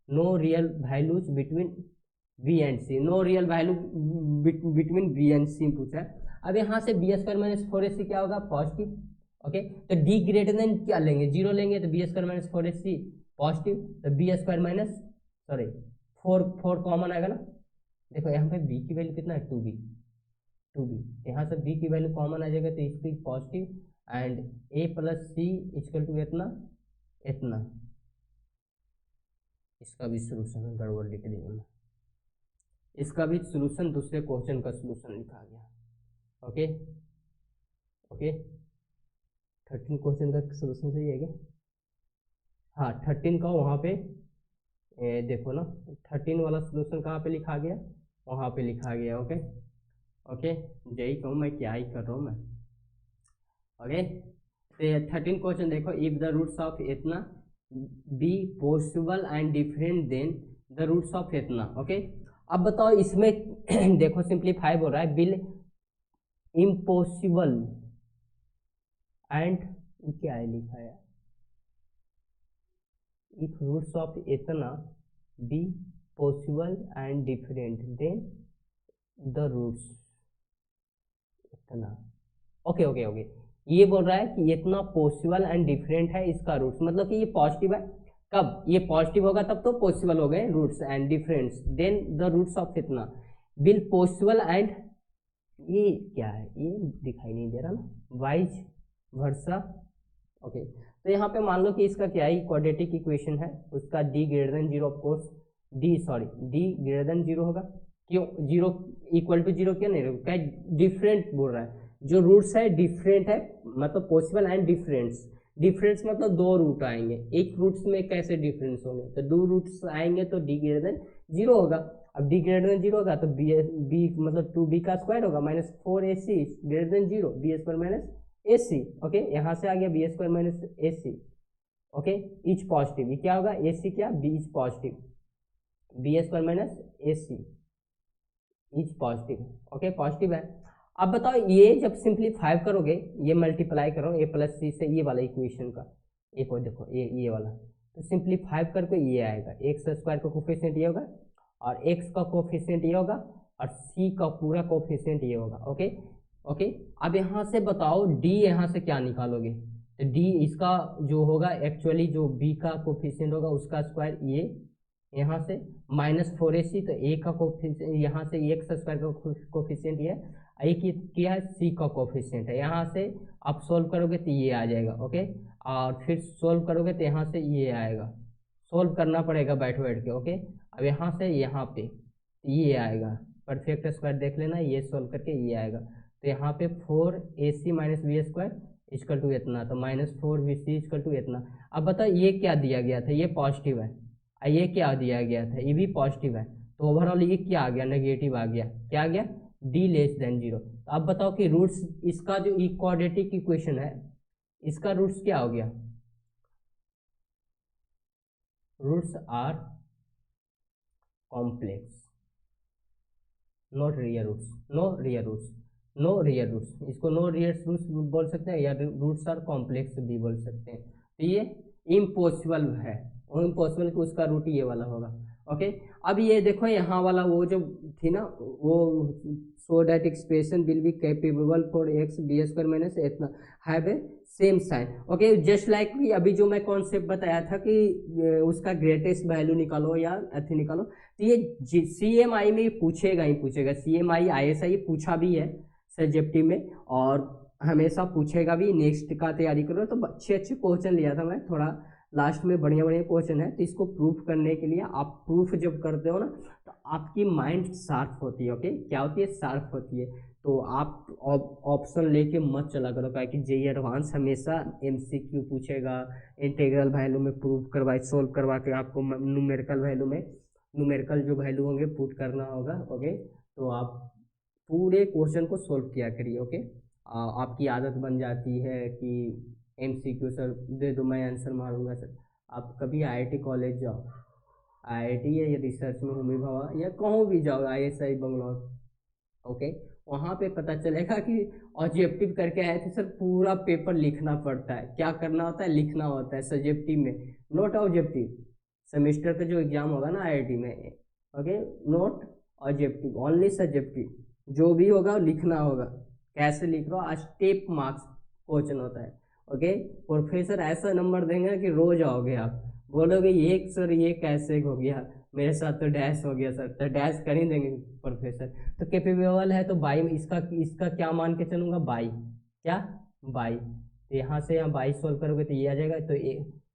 no real values between b and c, no real value between b and c पूछा है। अब यहाँ से बी स्क्वायर माइनस फोर ए सी क्या होगा, पॉजिटिव, ओके, तो डी ग्रेटर देन क्या लेंगे, जीरो लेंगे, तो बी स्क्वायर माइनस फोर ए सी पॉजिटिव, तो B square minus sorry four, four common आएगा ना, देखो यहाँ पे बी की वैल्यू कितना है, टू बी, टू बी, यहाँ से बी की वैल्यू कॉमन आ जाएगा तो इसकी positive, and A plus C equal to इतना इतना, इसका भी सोल्यूशन गड़बड़ लिख दिया मैं, इसका भी सोल्यूशन दूसरे क्वेश्चन का सोल्यूशन लिखा गया, ओके ओके, 13 क्वेश्चन का सोल्यूशन सही है क्या, हाँ 13 का वहाँ पे देखो ना, 13 वाला सोल्यूशन कहाँ पे लिखा गया, वहाँ पे लिखा गया, ओके ओके, यही कहूँ मैं, क्या ही कर रहा हूँ मैं, ओके। तो 13 क्वेश्चन देखो, इफ द रूट्स ऑफ इतना be possible and different then the roots of इतना, ओके। अब बताओ इसमें देखो सिंप्लीफाई हो रहा है, बिल इम्पॉसिबल एंड क्या है लिखा है, इफ रूट्स ऑफ इतना be possible and different then the roots इतना, ओके ओके ओके, ये बोल रहा है कि इतना पॉसिबल एंड डिफरेंट है इसका रूट्स, मतलब कि ये पॉजिटिव है, कब ये पॉजिटिव होगा तब तो पॉसिबल हो गए roots, and difference then the roots of इतना बिल पॉसिबल एंड, ये क्या है, ये दिखाई नहीं दे रहा ना, वाइज वर्सा, ओके। तो यहाँ पे मान लो कि इसका क्या है, क्वाड्रेटिक इक्वेशन है, उसका D greater than zero, of course D sorry D greater than zero होगा, क्यों जीरो इक्वल टू जीरो क्यों नहीं रहेगा, क्या डिफरेंट बोल रहा है, जो रूट्स है डिफरेंट है, मतलब पॉसिबल एंड डिफरेंस, डिफरेंस मतलब दो रूट आएंगे, एक रूट्स में कैसे डिफरेंस होंगे, तो दो रूट्स आएंगे तो डी ग्रेटर देन जीरो होगा, अब डी ग्रेटर देन जीरो होगा तो बी मतलब टू बी का स्क्वायर होगा minus four A c greater than zero, b square minus a c, okay, यहाँ से आ गया b square minus a c, okay, each positive, ये क्या होगा ए सी क्या, b each positive, b square minus a c each positive, okay positive है। अब बताओ ये जब सिंप्लीफाई करोगे, ये मल्टीप्लाई करो ए प्लस सी से ये वाला इक्वेशन का, एक और देखो ये वाला, तो सिंप्लीफाई करके ये आएगा, एक्स स्क्वायर का कोफिशिएंट ये होगा, और एक्स का कोफिशिएंट ये होगा, और सी का पूरा कोफिशिएंट ये होगा, ओके ओके। अब यहाँ से बताओ डी यहाँ से क्या निकालोगे, तो डी इसका जो होगा एक्चुअली जो बी का कोफिशिएंट होगा उसका स्क्वायर, ये यहाँ से माइनस फोर ए सी, तो ए का कोफिशिएंट यहाँ से एक्स स्क्वायर का कोफिशिएंट ये है, ए की क्या है सी का कोफिशिएंट है, यहाँ से आप सोल्व करोगे तो ये आ जाएगा, ओके, और फिर सोल्व करोगे तो यहाँ से ये आएगा, सोल्व करना पड़ेगा बैठ बैठ के, ओके। अब यहाँ से यहाँ पे ये आएगा, परफेक्ट स्क्वायर देख लेना, ये सोल्व करके ये आएगा, तो यहाँ पे four A C minus B square equal to इतना, तो minus four B C equal to इतना। अब बताओ ये क्या दिया गया था, ये पॉजिटिव है, ये क्या दिया गया था, ये भी पॉजिटिव है, तो ओवरऑल ये क्या आ गया, नेगेटिव आ गया, क्या आ गया, डी लेस देन जीरो। तो अब बताओ कि रूट्स, इसका जो क्वाड्रेटिक इक्वेशन है इसका रूट्स क्या हो गया, roots are complex, not real roots, no real roots, no real roots, इसको नो रियल रूट्स बोल सकते हैं, या रूट्स आर कॉम्प्लेक्स भी बोल सकते हैं, तो ये इम्पॉसिबल है, इम्पॉसिबल को उसका रूट ये वाला होगा, ओके। अब ये देखो यहाँ वाला वो जो थी ना, वो so that expression will be capable for x b square minus इतना have a same sign, okay, just like अभी जो मैं कॉन्सेप्ट बताया था कि उसका ग्रेटेस्ट वैल्यू निकालो या अथी निकालो, तो ये CMI में पूछेगा ही पूछेगा, CMI ISI पूछा भी है सब्जेक्टिव में, और हमेशा पूछेगा भी, नेक्स्ट का तैयारी करो तो अच्छे अच्छे क्वेश्चन लिया था मैं, थोड़ा लास्ट में बढ़िया बढ़िया क्वेश्चन है, तो इसको प्रूफ करने के लिए आप प्रूफ जब करते हो ना तो आपकी माइंड शार्प होती है, ओके, क्या होती है, शार्प होती है, तो आप ऑप्शन लेके मत चला करो, क्या कि जेईई एडवांस हमेशा MCQ पूछेगा, इंटीग्रल वैल्यू में प्रूफ करवाए सोल्व करवा के आपको न्यूमेरिकल वैल्यू में न्यूमेरिकल जो वैल्यू होंगे पुट करना होगा, ओके, तो आप पूरे क्वेश्चन को सोल्व किया करिए, ओके। आपकी आदत बन जाती है कि MCQ सर दे दो मैं आंसर मारूंगा, सर आप कभी IIT कॉलेज जाओ, IIT है या रिसर्च में होमी भाभा या कहूँ भी जाओ, ISI बंगलौर, ओके, वहाँ पे पता चलेगा कि ऑब्जेक्टिव करके आए थे सर, पूरा पेपर लिखना पड़ता है। क्या करना होता है? लिखना होता है सब्जेक्टिव में, नोट ऑब्जेक्टिव। सेमेस्टर का जो एग्जाम होगा ना IIT में, okay, note objective, only subjective, जो भी होगा लिखना होगा। कैसे लिख रहा हो? स्टेप मार्क्स क्वेश्चन होता है, ओके। प्रोफेसर ऐसा नंबर देंगे कि रोज आओगे आप, बोलोगे ये सर ये कैसे हो गया, मेरे साथ तो डैश हो गया सर, तो डैश कर ही देंगे प्रोफेसर। तो कैपेबल है तो बाई, इसका इसका क्या मान के चलूंगा? बाई, क्या? बाई। तो यहाँ से यहाँ बाई सोल्व करोगे तो ये आ जाएगा। तो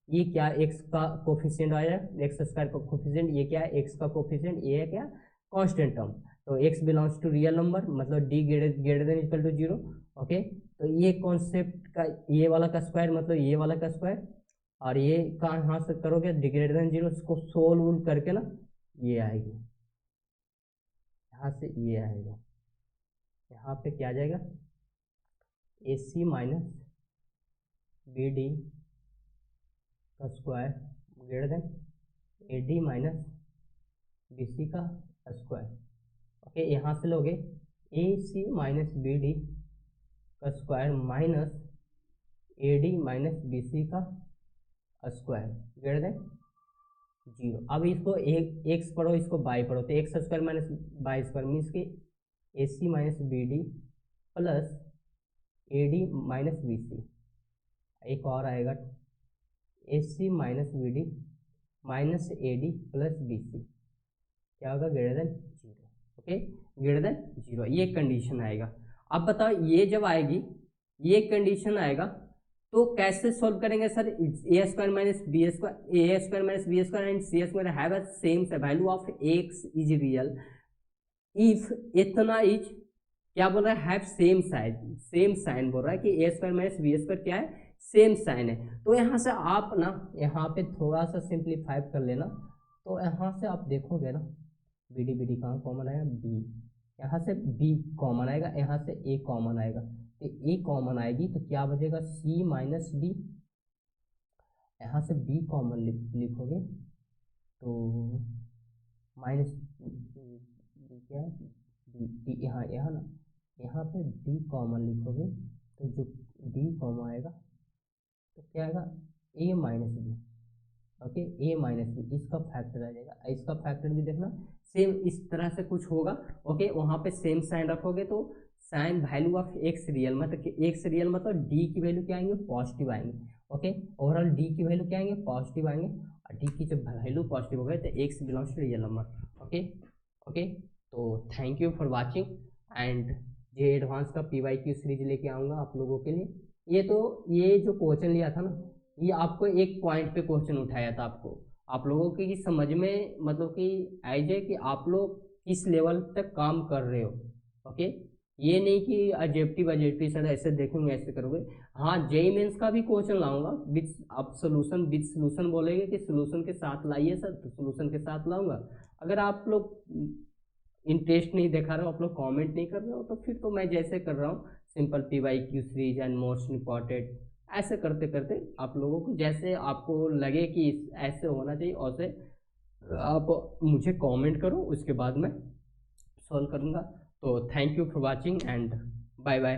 ये क्या? एक्स का कोफिशिएंट आया, एक्स स्क्वायर का कोफिशिएंट, ये क्या है? एक्स का कोफिशिएंट, ये है क्या? Constant term. तो x belongs to real number, मतलब D greater than equal to 0, okay. तो ये कॉन्सेप्ट का ये वाला का स्क्वायर मतलब ये वाला का स्क्वायर, और ये कहाँ से करोगे? डी ग्रेटर देन 0, इसको सोल्व करके ना ये आएगी, यहाँ से ये आएगा, यहाँ पे क्या आ जाएगा? AC माइनस BD का square greater than AD minus BC का स्क्वायर, ओके। यहाँ से लोगे AC माइनस BD का square minus AD minus BC का स्क्वायर ग्रेटर देन 0। अब इसको एक एक्स पढ़ो, इसको बाई पढ़ो, तो x square minus by square means के AC minus BD plus AD minus BC। एक और आएगा AC minus BD minus AD plus BC, क्या होगा? Greater then 0, okay, greater then 0, ये कंडीशन आएगा। अब बताओ ये जब आएगी, ये कंडीशन आएगा तो कैसे सोल्व करेंगे sir? A square minus B square, A square minus B square and C square have a same value of X is real if इतना इज, क्या बोल रहा है? Have same sign, same sign बोल रहा है कि A square minus B square क्या है? सेम साइन है। तो यहाँ से आप ना यहाँ पे थोड़ा सा सिंप्लीफाई कर लेना, तो यहाँ से आप देखोगे ना बी डी कहाँ कॉमन आएगा? बी, यहाँ से बी कॉमन आएगा, यहाँ से ए कॉमन आएगा, तो ए कॉमन आएगी तो क्या बचेगा? सी माइनस डी, यहाँ से बी कॉमन लिखोगे तो माइनस क्या है? डी, यहाँ यहाँ ना यहाँ पे डी कॉमन लिखोगे तो जो डी कॉमन आएगा तो क्या आएगा? ए माइनस बी, ओके, ए माइनस बी, इसका फैक्टर आ जाएगा, इसका फैक्टर भी देखना सेम इस तरह से कुछ होगा, ओके। वहाँ पे सेम साइन रखोगे तो sign value of X real, मतलब एक्स रियल मतलब डी की वैल्यू क्या आएंगे? पॉजिटिव आएंगे, ओके। ओवरऑल डी की वैल्यू क्या आएंगे? पॉजिटिव आएंगे, और डी की जब वैल्यू पॉजिटिव हो गए तो x belongs to real number, okay, okay. तो thank you for watching, and ये एडवांस का PYQ सीरीज लेके आऊँगा आप लोगों के लिए। ये जो क्वेश्चन लिया था ना, ये आपको एक पॉइंट पे क्वेश्चन उठाया था, आप लोगों की समझ में मतलब कि आई जाए कि आप लोग किस लेवल तक काम कर रहे हो, ओके। ये नहीं कि ऑब्जेक्टिव सर ऐसे देखेंगे ऐसे करोगे। हाँ, जेई मेंस का भी क्वेश्चन लाऊंगा विथ, आप सोल्यूशन विथ सोल्यूशन बोलेंगे कि सोल्यूशन के साथ लाइए सर, तो सोल्यूशन के साथ लाऊंगा। अगर आप लोग इंटरेस्ट नहीं दिखा रहे हो, आप लोग कमेंट नहीं कर रहे हो, तो फिर तो मैं जैसे कर रहा हूँ simple PYQ series and most important, ऐसे करते करते आप लोगों को जैसे आपको लगे कि ऐसे होना चाहिए वैसे आप मुझे कमेंट करो, उसके बाद मैं सॉल्व करूँगा। तो thank you for watching and bye bye.